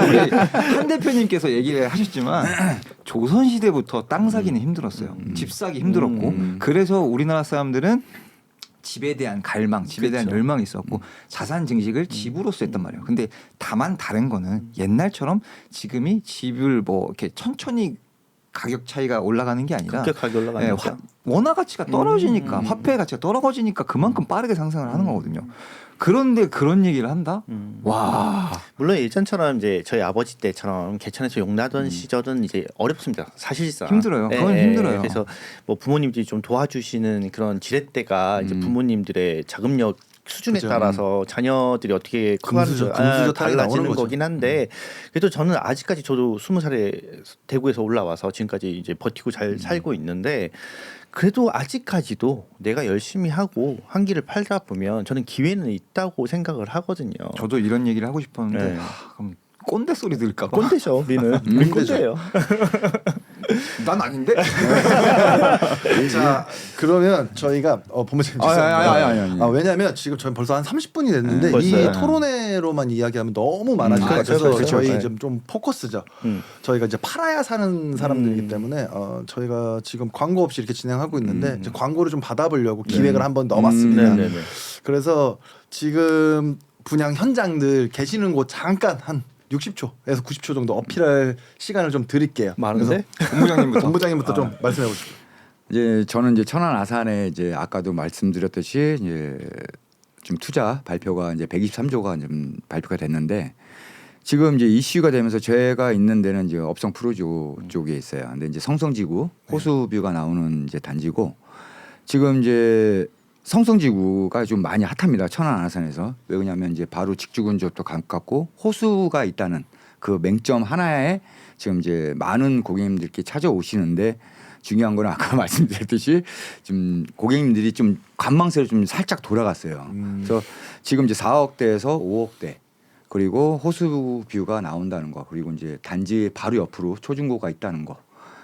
우리 한 대표님께서 얘기를 하셨지만 조선 시대부터 땅 사기는 힘들었어요. 집 사기 힘들었고 그래서 우리나라 사람들은 집에 대한 갈망, 집에 대한 열망이 있었고 자산 증식을 집으로써 했단 말이에요. 근데 다만 다른 거는 옛날처럼 지금이 집을 뭐 이렇게 천천히 가격 차이가 올라가는 게 아니라 급격하게 올라가는 거죠. 원화 가치가 떨어지니까 화폐 가치가 떨어지니까 그만큼 빠르게 상승을 하는 거거든요. 그런데 그런 얘기를 한다? 와. 물론 예전처럼 이제 저희 아버지 때처럼 개천에서 용나던 시절은 이제 어렵습니다. 사실상 힘들어요. 그건 힘들어요. 그래서 뭐 부모님들이 좀 도와주시는 그런 지렛대가 이제 부모님들의 자금력 수준에 그죠. 따라서 자녀들이 어떻게 커가는 금수저 달라지는 달라지는 거죠. 거긴 한데 그래도 저는 아직까지 저도 20살에 대구에서 올라와서 지금까지 이제 버티고 잘 살고 있는데 그래도 아직까지도 내가 열심히 하고 한 길을 팔다 보면 저는 기회는 있다고 생각을 하거든요. 저도 이런 얘기를 하고 싶었는데 네. 그럼 꼰대 소리 들을까 봐. 꼰대죠, 우리는. 우리 꼰대예요. 난 아닌데. 자 그러면 저희가 본부장님 죄송합니다. 왜냐하면 지금 저희 벌써 한 30분이 됐는데 이 벌써요? 토론회로만 이야기하면 너무 많아질 것 같아서 그렇죠. 저희 네. 좀 포커스죠. 저희가 이제 팔아야 사는 사람들이기 때문에 저희가 지금 광고 없이 이렇게 진행하고 있는데 이제 광고를 좀 받아보려고 기획을 한번 넣어봤습니다. 네네네. 그래서 지금 분양 현장들 계시는 곳 잠깐 한 60초에서 90초 정도 어필할 시간을 좀 드릴게요. 많은데? 본부장님부터 좀 말씀해 보시죠. 이제 저는 이제 천안 아산에 이제 아까도 말씀드렸듯이 이제 좀 투자 발표가 이제 123조가 좀 발표가 됐는데 지금 이제 이슈가 되면서 제가 있는 데는 이제 업성 프로조 쪽에 있어요. 근데 이제 성성지구 호수뷰가 나오는 이제 단지고 지금 이제 성성지구가 좀 많이 핫합니다. 천안 아산에서. 왜 그러냐면 이제 바로 직주근접도 가깝고 호수가 있다는 그 맹점 하나에 지금 이제 많은 고객님들께 찾아오시는데 중요한 거는 아까 말씀드렸듯이 좀 고객님들이 좀 관망세로 좀 살짝 돌아갔어요. 그래서 지금 이제 4억대에서 5억대 그리고 호수뷰가 나온다는 거 그리고 이제 단지 바로 옆으로 초중고가 있다는 거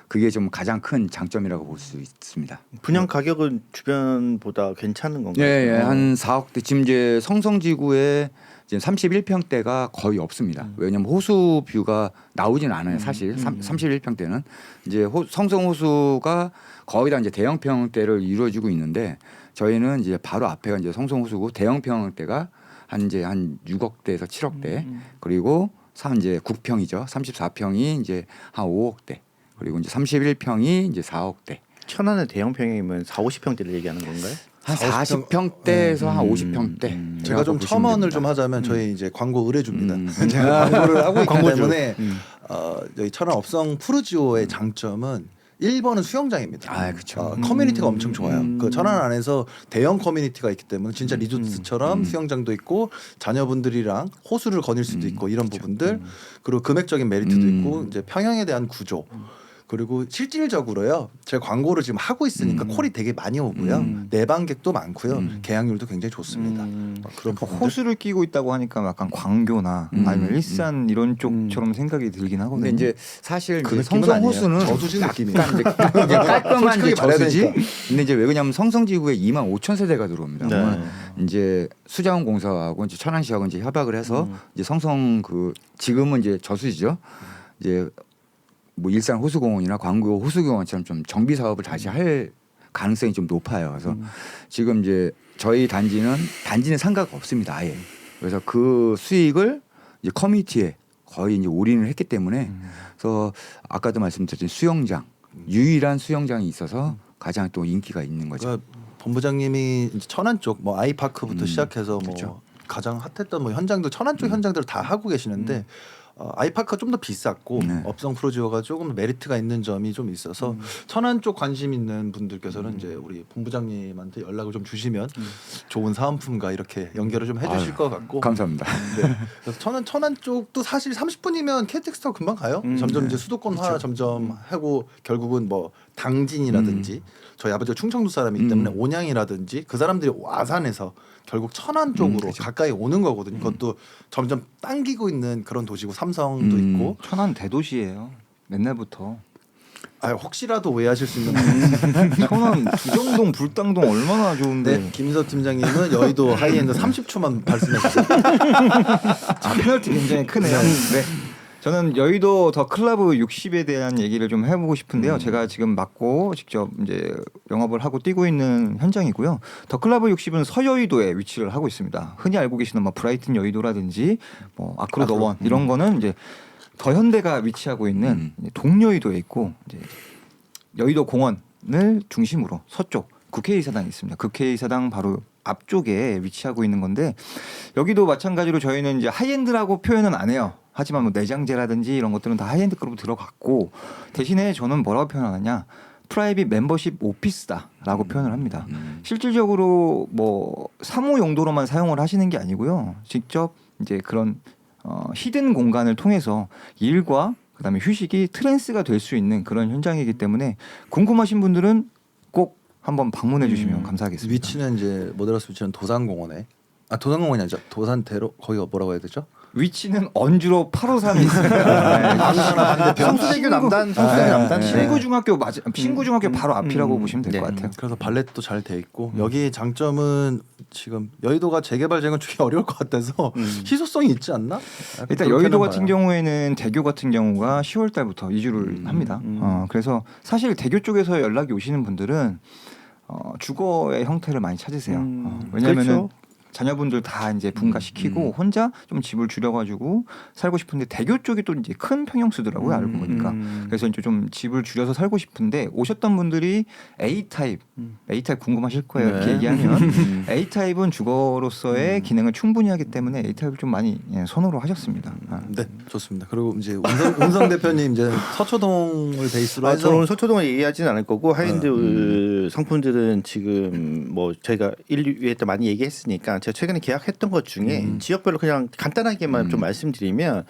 그게 좀 가장 큰 장점이라고 볼 수 있습니다. 분양 가격은 주변보다 괜찮은 건가요? 예, 예. 한 4억대 지금 이제 성성지구에 지금 31평대가 거의 없습니다. 왜냐하면 호수 뷰가 나오진 않아요. 사실 31평대는 이제 성성 호수가 거의 다 이제 대형 평대를 이루어지고 있는데 저희는 이제 바로 앞에가 이제 성성 호수고 대형 평대가 한 6억대에서 7억대 그리고 이제 국평이죠. 34평이 이제 한 5억대 그리고 이제 31평이 이제 4억대. 천안의 대형 평이면 40~50평대를 얘기하는 건가요? 한 40평대에서 한 50평대. 제가 좀 첨언을 좀 하자면 저희 이제 광고 의뢰줍니다. 제가 광고를 하고 있기 때문에 여기 천안 업성 푸르지오의 장점은 1번은 수영장입니다. 아, 그렇죠. 커뮤니티가 엄청 좋아요. 그 천안 안에서 대형 커뮤니티가 있기 때문에 진짜 리조트처럼 수영장도 있고 자녀분들이랑 호수를 거닐 수도 있고 이런 부분들 그리고 금액적인 메리트도 있고 이제 평형에 대한 구조 그리고 실질적으로요. 제가 광고를 지금 하고 있으니까 콜이 되게 많이 오고요. 내방객도 많고요. 계약률도 굉장히 좋습니다. 그런 부분들. 호수를 끼고 있다고 하니까 약간 광교나 아니면 일산 이런 쪽처럼 생각이 들긴 하거든요. 근데 이제 사실 그 이제 느낌은 성성 아니에요. 호수는 저수지 느낌이에요. 약간 이제 깔끔한 이제 솔직하게 말해야 저수지. 되니까. 근데 이제 왜 그러냐면 성성지구에 25,000세대가 들어옵니다. 네. 이제 수자원공사하고 이제 천안시하고 이제 협약을 해서 이제 성성 그 지금은 이제 저수지죠. 이제 뭐 일산 호수공원이나 광교 호수공원처럼 좀 정비 사업을 다시 할 가능성이 좀 높아요. 그래서 지금 이제 저희 단지는 상가가 없습니다. 아예. 그래서 그 수익을 이제 커뮤니티에 거의 이제 올인을 했기 때문에 그래서 아까도 말씀드렸던 수영장 유일한 수영장이 있어서 가장 또 인기가 있는 거죠. 그러니까 본부장님이 이제 천안 쪽 뭐 아이파크부터 시작해서 뭐 그렇죠. 가장 핫했던 뭐 현장들 천안 쪽 현장들을 다 하고 계시는데 아이파크가 좀 더 비쌌고 네. 업성 프로지오가 조금 메리트가 있는 점이 좀 있어서 천안 쪽 관심 있는 분들께서는 이제 우리 본부장님한테 연락을 좀 주시면 좋은 사은품과 이렇게 연결을 좀 해주실 아유, 것 같고 감사합니다. 네. 그래서 천안 쪽도 사실 30분이면 KTX 타고 금방 가요. 점점 이제 수도권화 점점 하고 결국은 뭐 당진이라든지 저희 아버지가 충청도 사람이기 때문에 온양이라든지 그 사람들이 와산에서 결국 천안 쪽으로 가까이 오는 거거든요. 그것도 점점 당기고 있는 그런 도시고 삼성도 있고 천안 대도시예요. 옛날부터. 아 혹시라도 오해하실 수 있는 천안 두정동 불당동 얼마나 좋은데. 네, 김인서 팀장님은 여의도 하이엔드 30초만 말씀해 주세요. 아, 페널티 굉장히 크네요. 네. 저는 여의도 더 클라브 60에 대한 얘기를 좀 해보고 싶은데요. 제가 지금 맡고 직접 이제 영업을 하고 뛰고 있는 현장이고요. 더 클라브 60은 서여의도에 위치를 하고 있습니다. 흔히 알고 계시는 뭐 브라이튼 여의도라든지 뭐 아크로 더원 이런 거는 이제 더 현대가 위치하고 있는 동여의도에 있고 이제 여의도 공원을 중심으로 서쪽 국회의사당이 있습니다. 국회의사당 바로 앞쪽에 위치하고 있는 건데 여기도 마찬가지로 저희는 이제 하이엔드라고 표현은 안 해요. 하지만 뭐 내장재라든지 이런 것들은 다 하이엔드급으로 들어갔고 대신에 저는 뭐라고 표현하느냐 프라이빗 멤버십 오피스다라고 표현을 합니다. 실질적으로 뭐 사무 용도로만 사용을 하시는 게 아니고요. 직접 이제 그런 히든 공간을 통해서 일과 그다음에 휴식이 트랜스가 될 수 있는 그런 현장이기 때문에 궁금하신 분들은 꼭 한번 방문해 주시면 감사하겠습니다. 위치는 이제 모델하우스 위치는 도산공원에 도산공원이 아니죠. 도산대로 거기가 뭐라고 해야 되죠? 위치는 언주로 853이 있습니다. 남산아 반대편. 성수대교 남단, 성수대교 남단. 신구중학교 맞아. 신구중학교 바로 앞이라고 보시면 될 것 네. 같아요. 그래서 발렛도 잘 돼 있고 여기 장점은 지금 여의도가 재개발 재건 주기 어려울 것 같아서 희소성이 있지 않나? 일단 여의도 같은 경우에는 대교 같은 경우가 10월 달부터 이주를 합니다. 그래서 사실 대교 쪽에서 연락이 오시는 분들은 주거의 형태를 많이 찾으세요. 왜냐하면은 그렇죠. 자녀분들 다 이제 분가시키고 혼자 좀 집을 줄여가지고 살고 싶은데 대교 쪽이 또 이제 큰 평형수더라고요 알고 보니까. 그래서 이제 좀 집을 줄여서 살고 싶은데 오셨던 분들이 A 타입 궁금하실 거예요. 이렇게 얘기하면 A 타입은 주거로서의 기능을 충분히 하기 때문에 A 타입을 좀 많이 선호로 하셨습니다. 네, 좋습니다. 그리고 이제 운성 대표님 이제 서초동을 베이스로 해서 저는 서초동을 얘기하지는 않을 거고 하이엔드 상품들은 지금 뭐 저희가 1위에 때 많이 얘기했으니까 제가 최근에 계약했던 것 중에 지역별로 그냥 간단하게만 좀 말씀드리면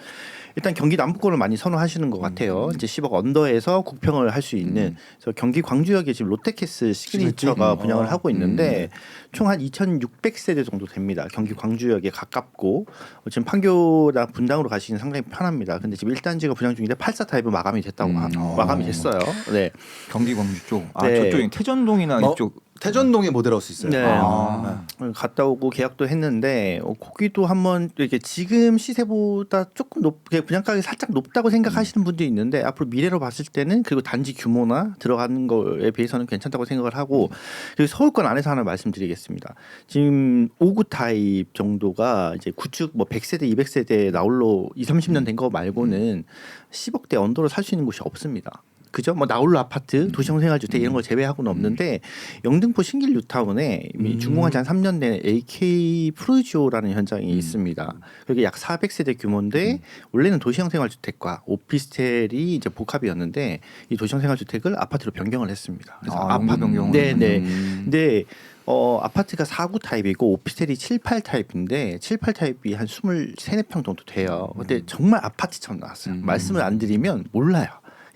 일단 경기 남부권을 많이 선호하시는 것 같아요. 이제 10억 언더에서 국평을 할 수 있는 그래서 경기 광주역에 지금 롯데캐슬 시그니처가 분양을 하고 있는데 총 한 2,600세대 정도 됩니다. 경기 광주역에 가깝고 지금 판교나 분당으로 가시는 상당히 편합니다. 근데 지금 1단지가 분양 중인데 84 타입은 마감이 됐다고 마감이 됐어요. 네. 경기 광주 쪽. 네. 저쪽에 태전동이나 이쪽. 태전동에 모델하우스 있어요. 네. 갔다 오고 계약도 했는데 거기도 한번 이렇게 지금 시세보다 조금 높게 분양가격이 살짝 높다고 생각하시는 분도 있는데 앞으로 미래로 봤을 때는 그리고 단지 규모나 들어가는 거에 비해서는 괜찮다고 생각을 하고 그리고 서울권 안에서 하나 말씀드리겠습니다. 지금 5구 타입 정도가 이제 구축 뭐 100세대, 200세대 나홀로 20-30년 된 거 말고는 10억대 언더로 살 수 있는 곳이 없습니다. 그죠? 뭐 나홀로 아파트, 도시형 생활주택 이런 걸 제외하고는 없는데 영등포 신길 뉴타운에 이미 준공한 지 한 3년 된 AK 프루지오라는 현장이 있습니다. 그게 약 400세대 규모인데 원래는 도시형 생활주택과 오피스텔이 이제 복합이었는데 이 도시형 생활주택을 아파트로 변경을 했습니다. 그래서 아파트 변경을. 네네. 근데 아파트가 4구 타입이고 오피스텔이 7-8 타입인데 7-8 타입이 한 23, 4평 정도 돼요. 근데 정말 아파트처럼 나왔어요. 말씀을 안 드리면 몰라요.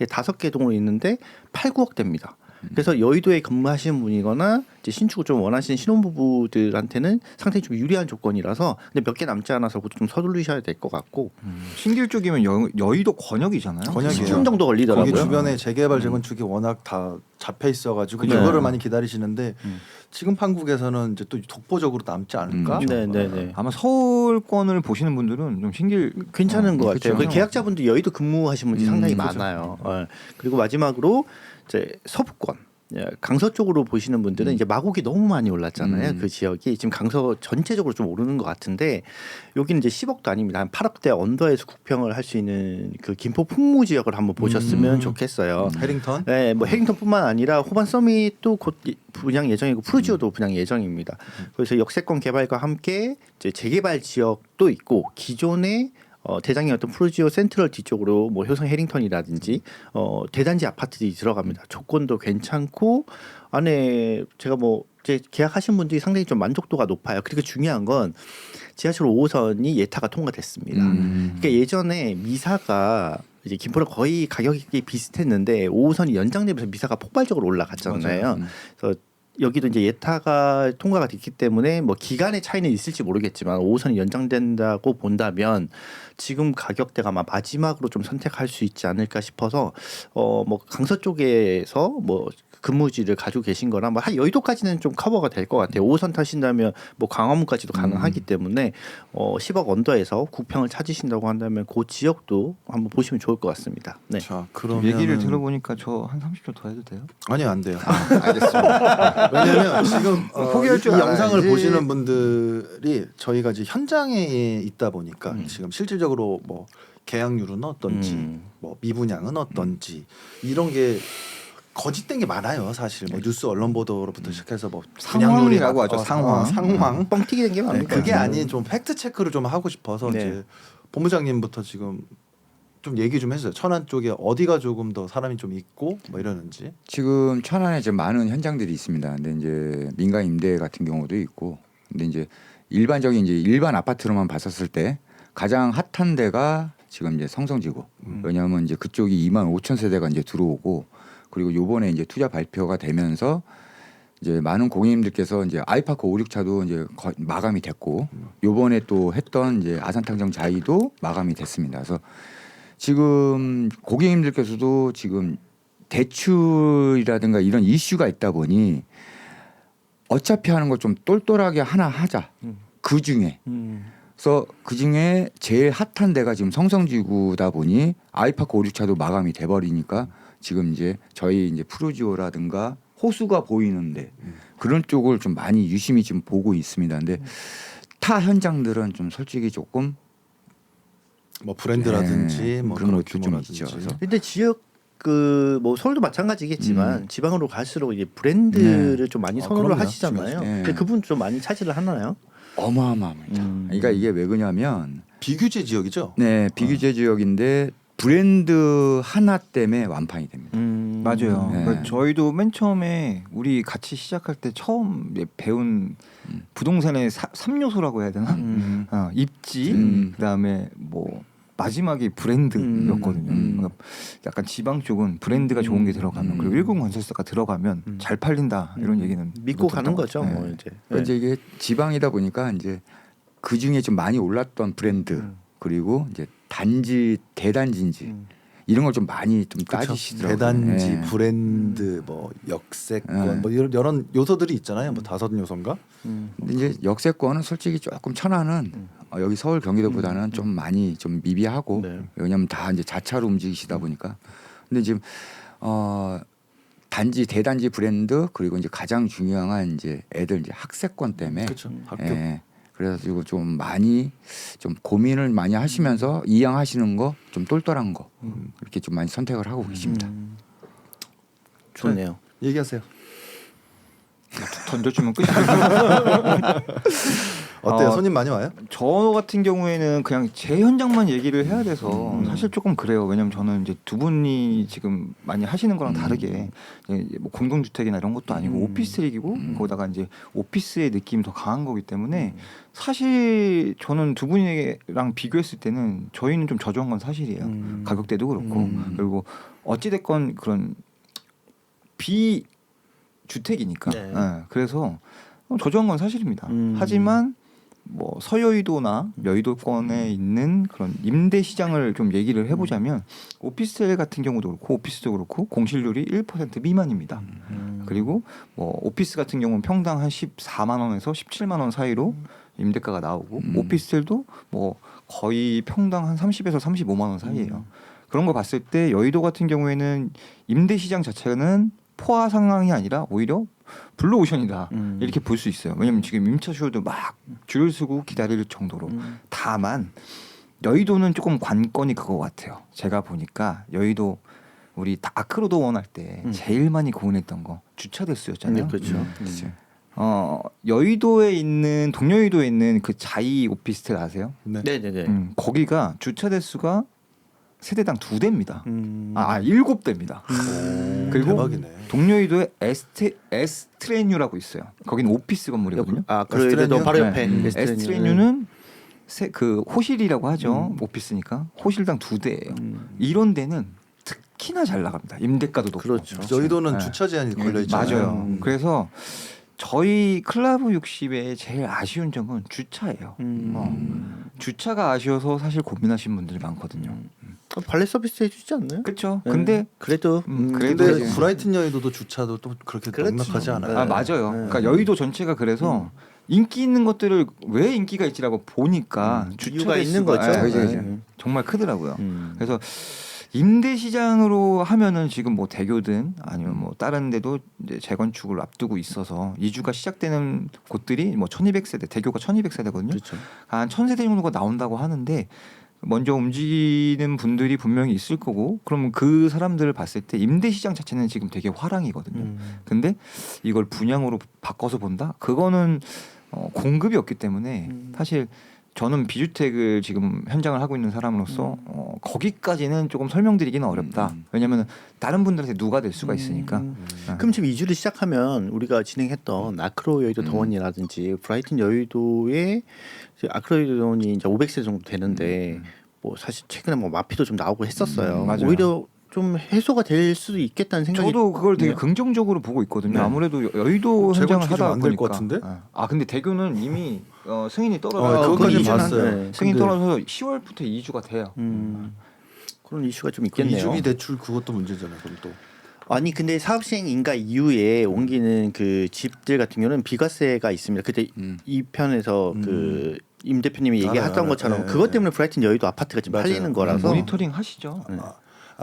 5개 동으로 있는데 8-9억 됩니다. 그래서 여의도에 근무하시는 분이거나 이제 신축을 좀 원하시는 신혼부부들한테는 상당히 좀 유리한 조건이라서 근데 몇 개 남지 않아서 좀 서두르셔야 될 것 같고 신길 쪽이면 여의도 권역이잖아요. 권역이에요. 10분 정도 걸리더라고요. 거기 주변에 재개발 재건축이 워낙 다 잡혀 있어가지고 네. 이거를 많이 기다리시는데 지금 판국에서는 이제 또 독보적으로 남지 않을까? 네네네. 아마 서울권을 보시는 분들은 좀 신길 괜찮은 것 같아요. 그렇죠. 계약자분도 여의도 근무하신 분이 상당히 많아요. 그리고 마지막으로 이제 서부권. 강서 쪽으로 보시는 분들은 이제 마곡이 너무 많이 올랐잖아요. 그 지역이 지금 강서 전체적으로 좀 오르는 것 같은데 여기는 이제 10억도 아닙니다. 한 8억대 언더에서 국평을 할 수 있는 그 김포 풍무 지역을 한번 보셨으면 좋겠어요. 해링턴? 네, 뭐 해링턴뿐만 아니라 호반 서밋도 곧 분양 예정이고 프루지오도 분양 예정입니다. 그래서 역세권 개발과 함께 이제 재개발 지역도 있고 기존의 대장의 어떤 프루지오 센트럴 뒤쪽으로 뭐 효성 해링턴이라든지 대단지 아파트들이 들어갑니다. 조건도 괜찮고 안에 제가 뭐 이제 계약하신 분들이 상당히 좀 만족도가 높아요. 그리고 중요한 건 지하철 5호선이 예타가 통과됐습니다. 그러니까 예전에 미사가 이제 김포랑 거의 가격이 비슷했는데 5호선이 연장되면서 미사가 폭발적으로 올라갔잖아요. 그래서 여기도 이제 예타가 통과가 됐기 때문에 뭐 기간의 차이는 있을지 모르겠지만 5호선이 연장된다고 본다면 지금 가격대가 아마 마지막으로 좀 선택할 수 있지 않을까 싶어서 뭐 강서 쪽에서 뭐 근무지를 가지고 계신 거나 뭐 한 여의도까지는 좀 커버가 될 것 같아요. 5호선 타신다면 뭐 광화문까지도 가능하기 때문에 10억 언더에서 국평을 찾으신다고 한다면 그 지역도 한번 보시면 좋을 것 같습니다. 네. 자, 그러면 얘기를 들어보니까 저 한 30초 더 해도 돼요? 아니요, 안 돼요. 알겠습니다. 왜냐면 지금 포기할 이 줄 영상을 알아야지. 보시는 분들이 저희가 이제 현장에 있다 보니까 지금 실질적으로 뭐 계약률은 어떤지, 뭐 미분양은 어떤지 이런 게 거짓된 게 많아요, 사실. 뭐 뉴스 언론 보도로부터 시작해서 뭐 상황이라고 하죠, 상황. 상황. 뻥튀기 된 게 네, 많으니까. 그게 아닌 좀 팩트 체크를 좀 하고 싶어서 네. 이제 본부장님부터 지금 좀 얘기 좀 해주세요. 천안 쪽에 어디가 조금 더 사람이 좀 있고 뭐 이러는지. 지금 천안에 지금 많은 현장들이 있습니다. 근데 이제 민간 임대 같은 경우도 있고, 근데 이제 일반적인 이제 일반 아파트로만 봤었을 때 가장 핫한 데가 지금 이제 성성지구. 왜냐하면 이제 그쪽이 2만 5천 세대가 이제 들어오고, 그리고 요번에 이제 투자 발표가 되면서 이제 많은 고객님들께서 이제 아이파크 5, 6차도 이제 마감이 됐고, 요번에 또 했던 이제 아산탕정 자이도 마감이 됐습니다. 그래서 지금 고객님들께서도 지금 대출이라든가 이런 이슈가 있다 보니 어차피 하는 거 좀 똘똘하게 하나 하자. 그 중에. 그래서 그 중에 제일 핫한 데가 지금 성성지구다 보니 아이파크 5, 6차도 마감이 돼버리니까 지금 이제 저희 이제 프루지오라든가 호수가 보이는데 그런 쪽을 좀 많이 유심히 지금 보고 있습니다. 근데 타 현장들은 좀 솔직히 조금 뭐 브랜드라든지 네, 뭐 그런 그런 것도 좀 규모라든지. 있죠. 그래서 근데 지역 그 뭐 서울도 마찬가지겠지만 지방으로 갈수록 이제 브랜드를 좀 많이 선호를 그럼요. 하시잖아요. 중요하죠. 네. 근데 그분 좀 많이 차지를 하나요? 어마어마합니다. 그러니까 이게 왜 그러냐면 비규제 지역이죠. 네 비규제 지역인데 브랜드 하나 때문에 완판이 됩니다. 맞아요. 네. 그러니까 저희도 맨 처음에 우리 같이 시작할 때 처음 배운 부동산의 3요소라고 해야 되나? 입지, 그다음에 뭐 마지막이 브랜드였거든요. 그러니까 약간 지방 쪽은 브랜드가 좋은 게 들어가면 그리고 일군 건설사가 들어가면 잘 팔린다 이런 얘기는 믿고 가는 들었던 것 거죠. 같아요. 뭐 이제. 그러니까 이제 이게 지방이다 보니까 이제 그 중에 좀 많이 올랐던 브랜드 그리고 이제 단지 대단지인지 이런 걸 좀 많이 좀 따지시더라고요. 대단지, 네. 브랜드, 뭐 역세권, 뭐 이런 요소들이 있잖아요. 뭐 5요소인가? 근데 이제 역세권은 솔직히 조금 천안은 여기 서울 경기도보다는 좀 많이 좀 미비하고 네. 왜냐하면 다 이제 자차로 움직이시다 보니까 근데 지금 단지 대단지 브랜드 그리고 이제 가장 중요한 이제 애들 이제 학세권 때문에 그렇죠. 학교. 예, 그래가지고 좀 많이 좀 고민을 많이 하시면서 이양하시는 거 좀 똘똘한 거 이렇게 좀 많이 선택을 하고 계십니다. 좋네요. 얘기하세요. 던져주면 끝이죠. 어때요? 손님 많이 와요? 저 같은 경우에는 그냥 제 현장만 얘기를 해야 돼서 사실 조금 그래요. 왜냐면 저는 이제 두 분이 지금 많이 하시는 거랑 다르게 뭐 공동주택이나 이런 것도 아니고 오피스텔이고 거기다가 이제 오피스의 느낌이 더 강한 거기 때문에 사실 저는 두 분이랑 비교했을 때는 저희는 좀 저조한 건 사실이에요. 가격대도 그렇고 그리고 어찌됐건 그런 비주택이니까 네. 그래서 저조한 건 사실입니다. 하지만 뭐 서여의도나 여의도권에 있는 그런 임대 시장을 좀 얘기를 해보자면 오피스텔 같은 경우도 그렇고 오피스도 그렇고 공실률이 1% 미만입니다. 그리고 뭐 오피스 같은 경우는 평당 한 14만 원에서 17만 원 사이로 임대가가 나오고 오피스텔도 뭐 거의 평당 한 30에서 35만 원 사이예요. 그런 거 봤을 때 여의도 같은 경우에는 임대 시장 자체는 포화 상황이 아니라 오히려 블루오션이다 이렇게 볼 수 있어요. 왜냐면 지금 임차수요도 막 줄을 서고 기다릴 정도로. 다만 여의도는 조금 관건이 그거 같아요. 제가 보니까 여의도 우리 아크로도 원할 때 제일 많이 고민했던 거 주차 대수였잖아요. 네, 그렇죠. 그렇죠. 여의도에 있는 동여의도에 있는 그 자이 오피스텔 아세요? 네. 네네네. 거기가 주차 대수가 세대당 2대입니다. 음. 7대입니다. 그리고 대박이네. 동여의도에 에스트레뉴라고 있어요. 거기는 오피스 건물이거든요. 아 그래도 바로 옆에 에스트레뉴는 그 호실이라고 하죠. 오피스니까 호실당 2대예요. 이런 데는 특히나 잘 나갑니다. 임대가도 높고. 그렇죠. 여의도는 네. 주차 제한이 걸려 있잖아요. 맞아요. 그래서 저희 클라브 60의 제일 아쉬운 점은 주차예요. 주차가 아쉬워서 사실 고민하시는 분들이 많거든요. 발레 서비스 해주지 않나요? 그렇죠. 네. 근데 그래도 그래도 근데 이제- 브라이튼 여의도도 주차도 또 그렇게 그렇죠. 넉넉하지 않아요. 맞아요. 네. 그러니까 여의도 전체가 그래서 인기 있는 것들을 왜 인기가 있지라고 보니까 주차 이유가 있는 대수가 거죠. 예, 그죠. 정말 크더라고요. 음. 그래서 임대 시장으로 하면은 지금 뭐 대교든 아니면 뭐 다른 데도 이제 재건축을 앞두고 있어서 이주가 시작되는 곳들이 뭐 1200세대, 대교가 1200세대거든요. 그렇죠. 한 1000세대 정도가 나온다고 하는데 먼저 움직이는 분들이 분명히 있을 거고 그럼 그 사람들을 봤을 때 임대 시장 자체는 지금 되게 화랑이거든요. 근데 이걸 분양으로 바꿔서 본다? 그거는 공급이 없기 때문에 사실 저는 비주택을 지금 현장을 하고 있는 사람으로서 거기까지는 조금 설명드리기는 어렵다. 왜냐하면 다른 분들한테 누가 될 수가 있으니까. 그럼 지금 이주를 시작하면 우리가 진행했던 아크로 여의도 더원이라든지 브라이튼 여의도의 아크로 여의도 더원이 이제 500세 정도 되는데 뭐 사실 최근에 뭐 마피도 좀 나오고 했었어요. 맞아요. 오히려 좀 해소가 될 수도 있겠다는 생각이. 저도 그걸 되게 네. 긍정적으로 보고 있거든요. 네. 아무래도 여의도 현장을 재건축이 하다 좀안될 보니까. 것 같은데? 근데 대교는 이미 승인이 떨어져. 그것까지 그건 이주는 봤어요. 한데. 승인 근데 떨어져서 10월부터 이주가 돼요. 그런 이슈가 좀 그 있겠네요. 이주기 대출 그것도 문제잖아요. 그럼 또. 아니 근데 사업 시행 인가 이후에 옮기는 그 집들 같은 경우는 비과세가 있습니다. 그때 이 편에서 그 임 대표님이 얘기했던 알아요. 것처럼 네, 그것 네. 때문에 브라이튼 여의도 아파트가 지금 맞아요. 팔리는 거라서 모니터링 하시죠.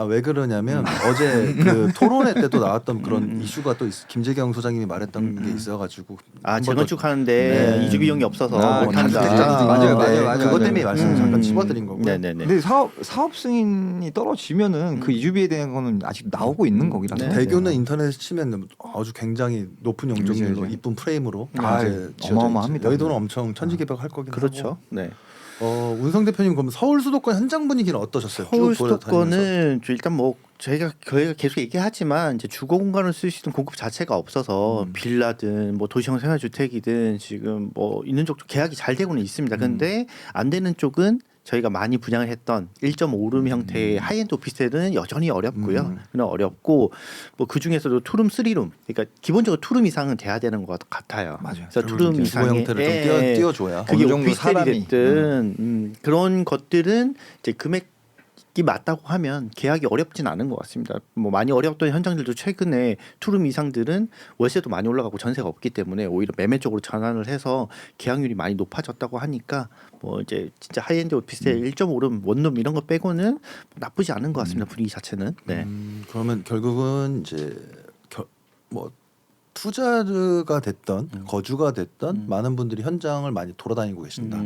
왜 그러냐면 어제 그 토론회 때도 나왔던 그런 이슈가 또 김재경 소장님이 말했던 게 있어가지고 아 한번 재건축 더- 하는데 네. 이주 비용이 없어서 아, 못한다. 맞아요, 맞아요. 그것 때문에 맞아요. 말씀을 잠깐 집어드린 거고요. 네네네. 근데 사업 승인이 떨어지면은 그 이주비에 대한 거는 아직 나오고 있는 거기라서. 네. 대교는 인터넷에 치면 아주 굉장히 높은 용적률로 그죠. 이쁜 프레임으로 아, 이제 지어져 어마어마합니다. 있죠. 여의도는 엄청 천지개벽할 거긴 그렇죠. 하고. 네. 운성 대표님 그럼 서울 수도권 현장 분위기는 어떠셨어요? 서울 쭉 돌아다니면서. 수도권은 일단 뭐 저희가 계속 얘기하지만 이제 주거 공간을 쓸 수 있는 공급 자체가 없어서 빌라든 뭐 도시형 생활주택이든 지금 뭐 있는 쪽도 계약이 잘 되고는 있습니다. 근데 안 되는 쪽은 저희가 많이 분양을 했던 1.5룸 형태의 하이엔드 오피스텔은 여전히 어렵고요. 그냥 어렵고 뭐 그 중에서도 투룸, 쓰리룸, 그러니까 기본적으로 투룸 이상은 돼야 되는 것 같아요. 맞아요. 그래서 투룸 주거 이상의 형태를 좀 띄워줘야. 그게 어느 정도 오피스텔이 사람이. 됐든 그런 것들은 이제 금액이 맞다고 하면 계약이 어렵진 않은 것 같습니다. 뭐 많이 어려웠던 현장들도 최근에 투룸 이상들은 월세도 많이 올라가고 전세가 없기 때문에 오히려 매매 쪽으로 전환을 해서 계약률이 많이 높아졌다고 하니까 뭐 이제 진짜 하이엔드 오피스텔 1.5룸 원룸 이런 거 빼고는 뭐 나쁘지 않은 것 같습니다. 분위기 자체는. 네. 그러면 결국은 이제 뭐 투자가 됐던 거주가 됐던 많은 분들이 현장을 많이 돌아다니고 계신다.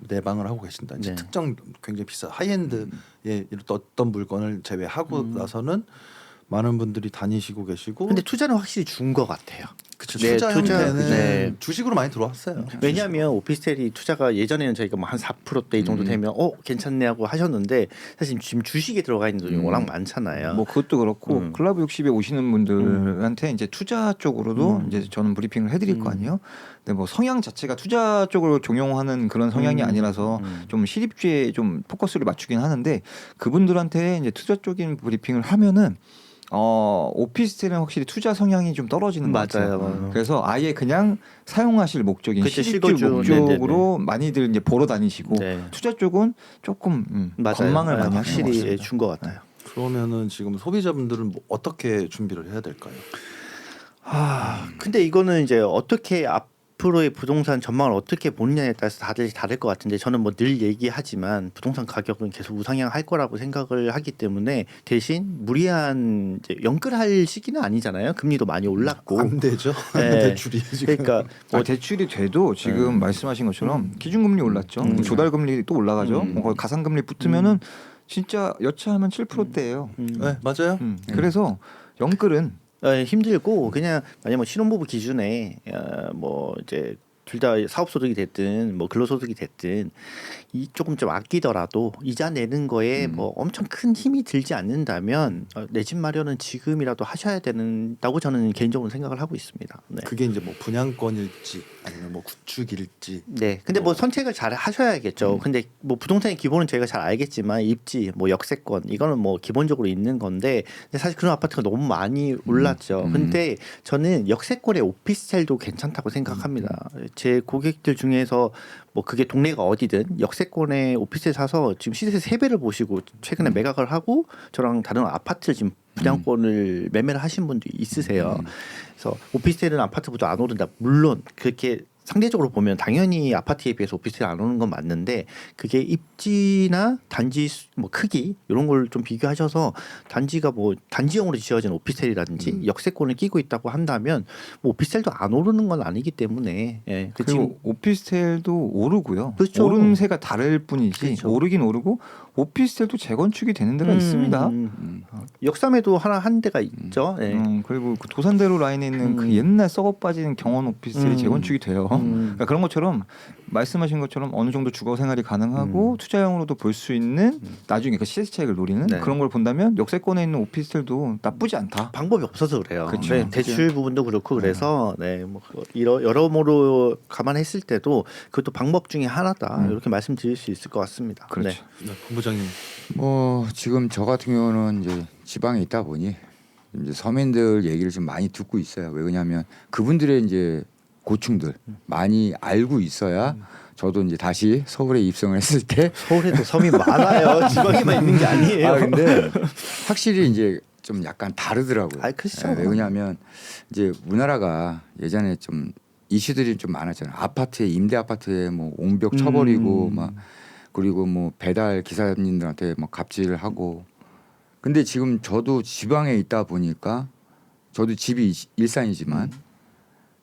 내방을 하고 계신다. 이제 네. 특정 굉장히 비싼 하이엔드의 어떤 물건을 제외하고 나서는 많은 분들이 다니시고 계시고. 근데 투자는 확실히 준 것 같아요. 그쵸, 네, 투자 투자, 형태는 네. 주식으로 많이 들어왔어요. 왜냐하면 오피스텔이 투자가 예전에는 저희가 뭐 한 4%대 이 정도 되면 괜찮네 하고 하셨는데 사실 지금 주식에 들어가 있는 돈이 워낙 많잖아요. 뭐 그것도 그렇고 클럽 60에 오시는 분들한테 이제 투자 쪽으로도 이제 저는 브리핑을 해드릴 거 아니에요. 근데 뭐 성향 자체가 투자 쪽으로 종용하는 그런 성향이 아니라서 좀 실입주에 좀 포커스를 맞추긴 하는데 그분들한테 이제 투자 쪽인 브리핑을 하면은 오피스텔은 확실히 투자 성향이 좀 떨어지는 것 같아요. 맞아요. 그래서 아예 그냥 사용하실 목적인 그쵸, 실입주 실거주. 목적으로 많이들 이제 보러 다니시고 네. 투자 쪽은 조금 맞아요. 건망을 많이 하는 것 확실히 같습니다. 준 것 같아요. 그러면은 지금 소비자분들은 뭐 어떻게 준비를 해야 될까요? 근데 이거는 이제 어떻게 앞으로의 부동산 전망을 어떻게 보느냐에 따라서 다들 다를 것 같은데 저는 뭐 늘 얘기하지만 부동산 가격은 계속 우상향할 거라고 생각을 하기 때문에 대신 무리한 이제 연끌할 시기는 아니잖아요. 금리도 많이 올랐고. 안 되죠. 네. 대출이 지금. 그러니까 뭐 대출이 돼도 지금 말씀하신 것처럼 기준금리 올랐죠. 조달금리 또 올라가죠. 거기 가상금리 붙으면은 진짜 여차하면 7%대예요. 네, 맞아요. 그래서 연끌은 힘들고 그냥 만약 뭐 신혼부부 기준에 뭐 이제 둘 다 사업소득이 됐든 뭐 근로소득이 됐든 이 조금 좀 아끼더라도 이자 내는 거에 뭐 엄청 큰 힘이 들지 않는다면 내 집 마련은 지금이라도 하셔야 된다고 저는 개인적으로 생각을 하고 있습니다. 네. 그게 이제 뭐 분양권일지 아니면 뭐 구축일지. 네. 근데 뭐 선택을 잘 하셔야겠죠. 근데 뭐 부동산의 기본은 저희가 잘 알겠지만 입지, 뭐 역세권 이거는 뭐 기본적으로 있는 건데 근데 사실 그런 아파트가 너무 많이 올랐죠. 근데 저는 역세권의 오피스텔도 괜찮다고 생각합니다. 제 고객들 중에서 뭐 그게 동네가 어디든 역세권의 오피스텔 사서 지금 시세 3배를 보시고 최근에 매각을 하고 저랑 다른 아파트를 지금 분양권을 매매를 하신 분도 있으세요. 그래서 오피스텔은 아파트보다 안 오른다. 물론 그렇게 상대적으로 보면 당연히 아파트에 비해서 오피스텔 안 오는 건 맞는데 그게 입지나 단지 뭐 크기 이런 걸 좀 비교하셔서 단지가 뭐 단지형으로 지어진 오피스텔이라든지 역세권을 끼고 있다고 한다면 뭐 오피스텔도 안 오르는 건 아니기 때문에 예. 그 지금 그리고 오피스텔도 오르고요. 그렇죠. 오름세가 다를 뿐이지 그렇죠. 오르긴 오르고 오피스텔도 재건축이 되는 데가 있습니다. 역삼에도 하나 한 대가 있죠. 예. 그리고 그 도산대로 라인에 있는 그 옛날 썩어 빠진 경원 오피스텔이 재건축이 돼요. 그러니까 그런 것처럼 말씀하신 것처럼 어느 정도 주거 생활이 가능하고 투자용으로도 볼 수 있는 나중에 그 시세 차익을 노리는 네. 그런 걸 본다면 역세권에 있는 오피스텔도 나쁘지 않다. 방법이 없어서 그래요. 그렇죠. 네, 대출 부분도 그렇고 그래서 뭐 여러모로 감안했을 때도 그것도 방법 중에 하나다 이렇게 말씀드릴 수 있을 것 같습니다. 그렇죠. 네, 본부장님. 뭐 지금 저 같은 경우는 이제 지방에 있다 보니 이제 서민들 얘기를 좀 많이 듣고 있어요. 왜 그러냐면 그분들의 이제 고충들 많이 알고 있어야 저도 이제 다시 서울에 입성을 했을 때 서울에도 섬이 많아요. 지방에만 있는 게 아니에요. 근데 확실히 이제 좀 약간 다르더라고요. 그렇죠. 왜 그러냐면 이제 우리나라가 예전에 좀 이슈들이 좀 많았잖아요. 아파트에 임대 아파트에 뭐 옹벽 쳐버리고 막 그리고 뭐 배달 기사님들한테 뭐 갑질을 하고. 근데 지금 저도 지방에 있다 보니까 저도 집이 일산이지만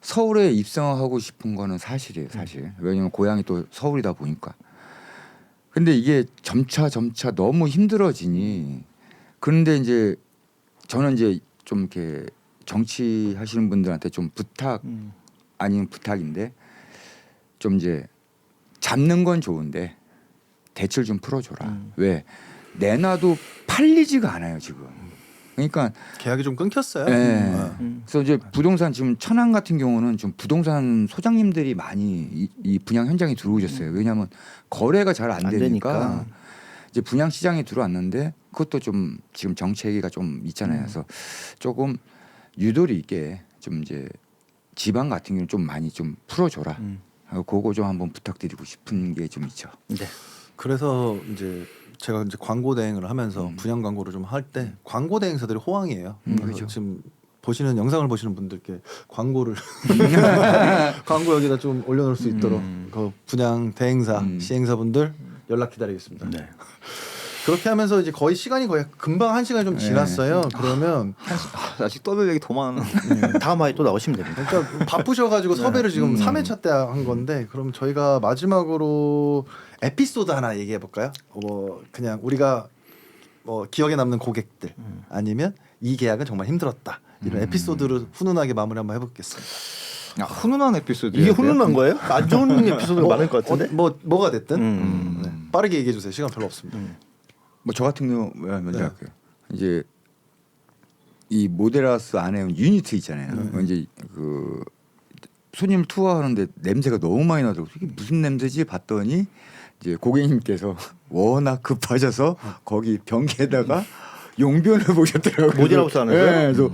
서울에 입성하고 싶은 거는 사실이에요, 사실. 왜냐면 고향이 또 서울이다 보니까. 근데 이게 점차 너무 힘들어지니 그런데 이제 저는 이제 좀 이렇게 정치하시는 분들한테 좀 부탁 아닌 부탁인데 좀 이제 잡는 건 좋은데 대출 좀 풀어줘라. 왜 내놔도 팔리지가 않아요 지금. 그러니까 계약이 좀 끊겼어요. 예. 그래서 이제 부동산 지금 천안 같은 경우는 좀 부동산 소장님들이 많이 이 분양 현장에 들어오셨어요. 왜냐하면 거래가 잘 안 되니까 이제 분양 시장에 들어왔는데 그것도 좀 지금 정체기가 좀 있잖아요. 그래서 조금 유도리 있게 좀 이제 지방 같은 경우는 좀 많이 좀 풀어줘라. 그거 좀 한번 부탁드리고 싶은 게 좀 있죠. 네. 그래서 이제 제가 이제 광고 대행을 하면서 분양 광고를 좀 할 때 광고 대행사들이 호황이에요. 그래서 그렇죠. 지금 보시는 영상을 보시는 분들께 광고를 광고 여기다 좀 올려놓을 수 있도록 그 분양 대행사 시행사분들 연락 기다리겠습니다. 네. 그렇게 하면서 이제 거의 시간이 거의 금방 1시간이 좀 지났어요. 그러면 아직 떠들 얘기 더 많아. 다음 화에 또 나오시면 됩니다. 그러니까 바쁘셔가지고 섭외를 지금 3회차 때 한 건데 그럼 저희가 마지막으로 에피소드 하나 얘기해 볼까요? 뭐 그냥 우리가 뭐 기억에 남는 고객들 아니면 이 계약은 정말 힘들었다 이런 에피소드를 훈훈하게 마무리 한번 해보겠습니다. 훈훈한 에피소드. 이게 훈훈한 거예요? 안 좋은 에피소드가 많을 것 같은데. 뭐가 됐든 네. 빠르게 얘기해 주세요. 시간 별로 없습니다. 뭐 저 같은 경우 먼저 네. 할게요. 이제 이 모델하우스 안에 유니트 있잖아요. 이제 그 손님 투어하는데 냄새가 너무 많이 나더라고. 이게 무슨 냄새지 봤더니 이제 고객님께서 워낙 급하셔서 거기 변기에다가 용변을 보셨더라고요. 모델하우스 안에서요? 네, 그래서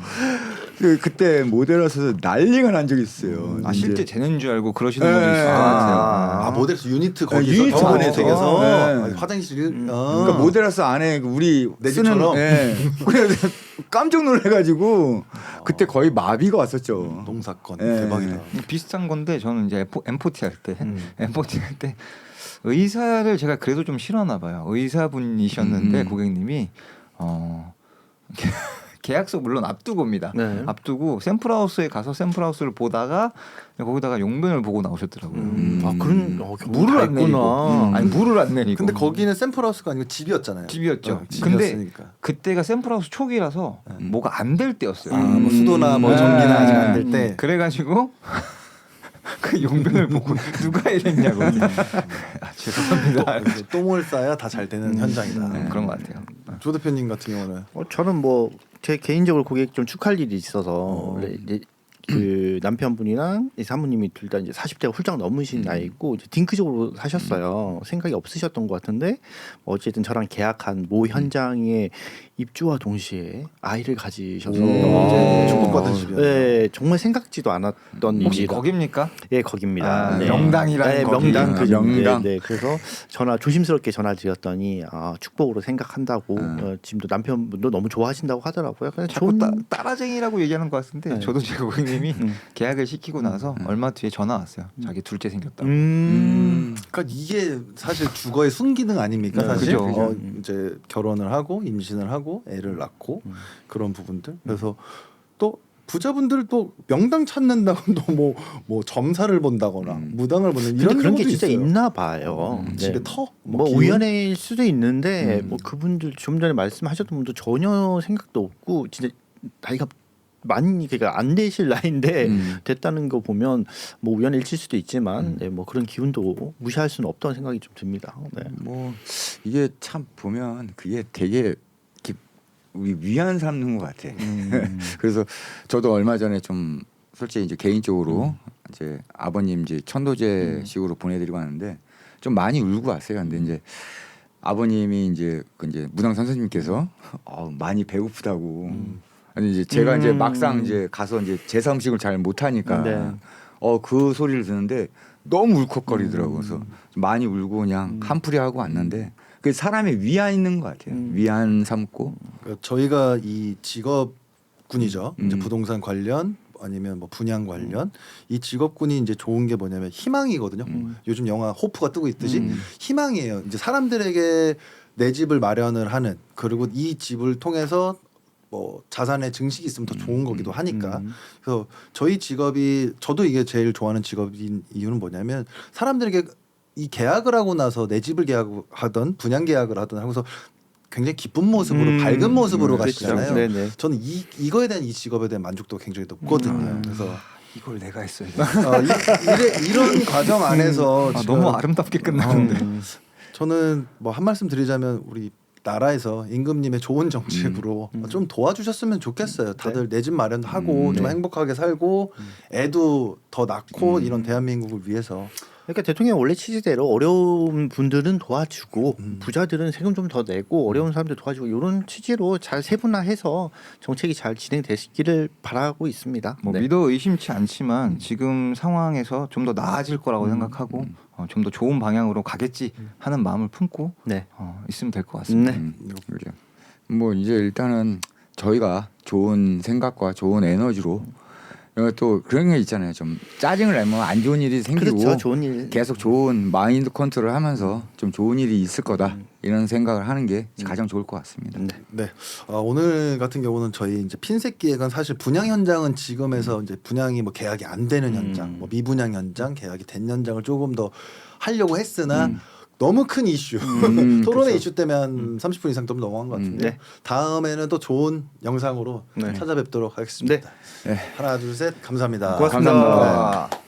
그때 모델하우스 난리가 난 적이 있어요. 아 이제 실제 되는 줄 알고 그러시는 네. 분들 있어요. 아 모델에서 유니트 거기서 유니트 병원에 거기서. 댁에서 네. 화장실 그러니까 모델하우스 안에 우리 내 쓰는 집처럼? 그래서 깜짝 놀래가지고 그때 거의 마비가 왔었죠. 동사건 네. 대박이다. 비슷한 건데 저는 이제 M40 할 때 M40 할 때 의사를 제가 그래도 좀 싫어하나 봐요. 의사분이셨는데 고객님이 계약서 물론 앞두고입니다. 네. 앞두고 샘플하우스에 가서 샘플하우스를 보다가 거기다가 용변을 보고 나오셨더라고요. 아 그런 물을 안 내리고 아니 물을 안 내리고 근데 거기는 샘플하우스가 아니고 집이었잖아요. 집이었죠. 근데 근데 그때가 샘플하우스 초기라서 뭐가 안 될 때였어요. 뭐 수도나 뭐 전기나 아직 안 될 때. 그래가지고 그 용변을 보고 누가 이랬냐고. 죄송합니다. 똥을 싸야 다 잘 되는 현장이다. 그런 것 같아요. 조 대표님 같은 경우는 저는 뭐 제 개인적으로 고객 좀 축하할 일이 있어서 원래 이제 그 남편분이랑 이 사모님이 둘 다 이제 40대가 훌쩍 넘으신 나이고 이제 딩크적으로 사셨어요. 생각이 없으셨던 것 같은데 어쨌든 저랑 계약한 모 현장에 입주와 동시에 아이를 가지셔서 이제 축복받은 집이었네요. 네, 정말 생각지도 않았던 혹시 일이라. 거깁니까? 예, 거기입니다. 아, 네. 명당이라는 네, 거기. 명당 그 명당. 네, 그래서 조심스럽게 전화 드렸더니 축복으로 생각한다고 지금도 남편분도 너무 좋아하신다고 하더라고요. 그래서 자꾸 좋은 따라쟁이라고 얘기하는 것 같은데 네. 저도 제 고객님이 계약을 시키고 나서 얼마 뒤에 전화 왔어요. 자기 둘째 생겼다고. 그러니까 이게 사실 주거의 순기능 아닙니까? 네, 사실 그죠. 이제 결혼을 하고 임신을 하고 애를 낳고 그런 부분들. 그래서 또 부자분들 또 명당 찾는다고 또 뭐 점사를 본다거나 무당을 보는 근데 이런 그런 게 경우도 진짜 있어요. 있나 봐요. 네. 집에 터? 뭐 기운? 우연일 수도 있는데 뭐 그분들 좀 전에 말씀하셨던 분도 전혀 생각도 없고 진짜 나이가 많이 그러니까 안 되실 나이인데 됐다는 거 보면 뭐 우연일칠 수도 있지만 네, 뭐 그런 기운도 무시할 수는 없다는 생각이 좀 듭니다. 네. 뭐 이게 참 보면 그게 되게 이렇게 우리 위안 삼는 것 같아. 그래서 저도 얼마 전에 좀 솔직히 이제 개인적으로 이제 아버님 이제 천도제식으로 보내드리고 왔는데 좀 많이 울고 왔어요. 근데 이제 아버님이 이제 그 이제 무당 선생님께서 많이 배고프다고. 아니 이제 제가 이제 막상 이제 가서 이제 제사 음식을 잘 못하니까 네. 그 소리를 듣는데 너무 울컥거리더라고. 그래서 좀 많이 울고 그냥 한풀이 하고 왔는데 그 사람의 위안 있는 것 같아요. 위안 삼고. 그러니까 저희가 이 직업군이죠. 이제 부동산 관련 아니면 뭐 분양 관련 이 직업군이 이제 좋은 게 뭐냐면 희망이거든요. 요즘 영화 호프가 뜨고 있듯이 희망이에요. 이제 사람들에게 내 집을 마련을 하는 그리고 이 집을 통해서 뭐 자산의 증식이 있으면 더 좋은 거기도 하니까. 그래서 저희 직업이 저도 이게 제일 좋아하는 직업인 이유는 뭐냐면 사람들에게 이 계약을 하고 나서 내 집을 계약하던 분양 계약을 하던 하고서 굉장히 기쁜 모습으로 밝은 모습으로 가시잖아요. 그렇죠. 네네. 저는 이거에 대한 이 직업에 대한 만족도가 굉장히 높거든요. 그래서 이걸 내가 했어야 돼. 이런 과정 안에서 지금 너무 아름답게 끝나는데. 저는 뭐 한 말씀 드리자면 우리 나라에서 임금님의 좋은 정책으로 좀 도와주셨으면 좋겠어요. 다들 내 집 마련하고 좀 행복하게 살고 애도 더 낳고 이런 대한민국을 위해서. 그러니까 대통령 원래 취지대로 어려운 분들은 도와주고 부자들은 세금 좀 더 내고 어려운 사람들 도와주고 이런 취지로 잘 세분화해서 정책이 잘 진행되기를 바라고 있습니다. 뭐 네. 믿어 의심치 않지만 지금 상황에서 좀 더 나아질 거라고 생각하고 좀 더 좋은 방향으로 가겠지 하는 마음을 품고 네. 있으면 될 것 같습니다. 네. 그래요. 뭐 이제 일단은 저희가 좋은 생각과 좋은 에너지로 또 그런 게 있잖아요. 좀 짜증을 내면 안 좋은 일이 생기고 그렇죠. 좋은 일. 계속 좋은 마인드 컨트롤 하면서 좀 좋은 일이 있을 거다 이런 생각을 하는 게 가장 좋을 것 같습니다. 네. 네. 오늘 같은 경우는 저희 이제 핀셋 기획은 사실 분양 현장은 지금에서 이제 분양이 뭐 계약이 안 되는 현장, 뭐 미분양 현장, 계약이 된 현장을 조금 더 하려고 했으나 너무 큰 이슈, 토론의 그렇죠. 이슈 때문에 한 30분 이상 좀 넘어간 것 같은데 네. 다음에는 또 좋은 영상으로 네. 찾아뵙도록 하겠습니다. 네. 하나 둘 셋 감사합니다. 고맙습니다. 감사합니다.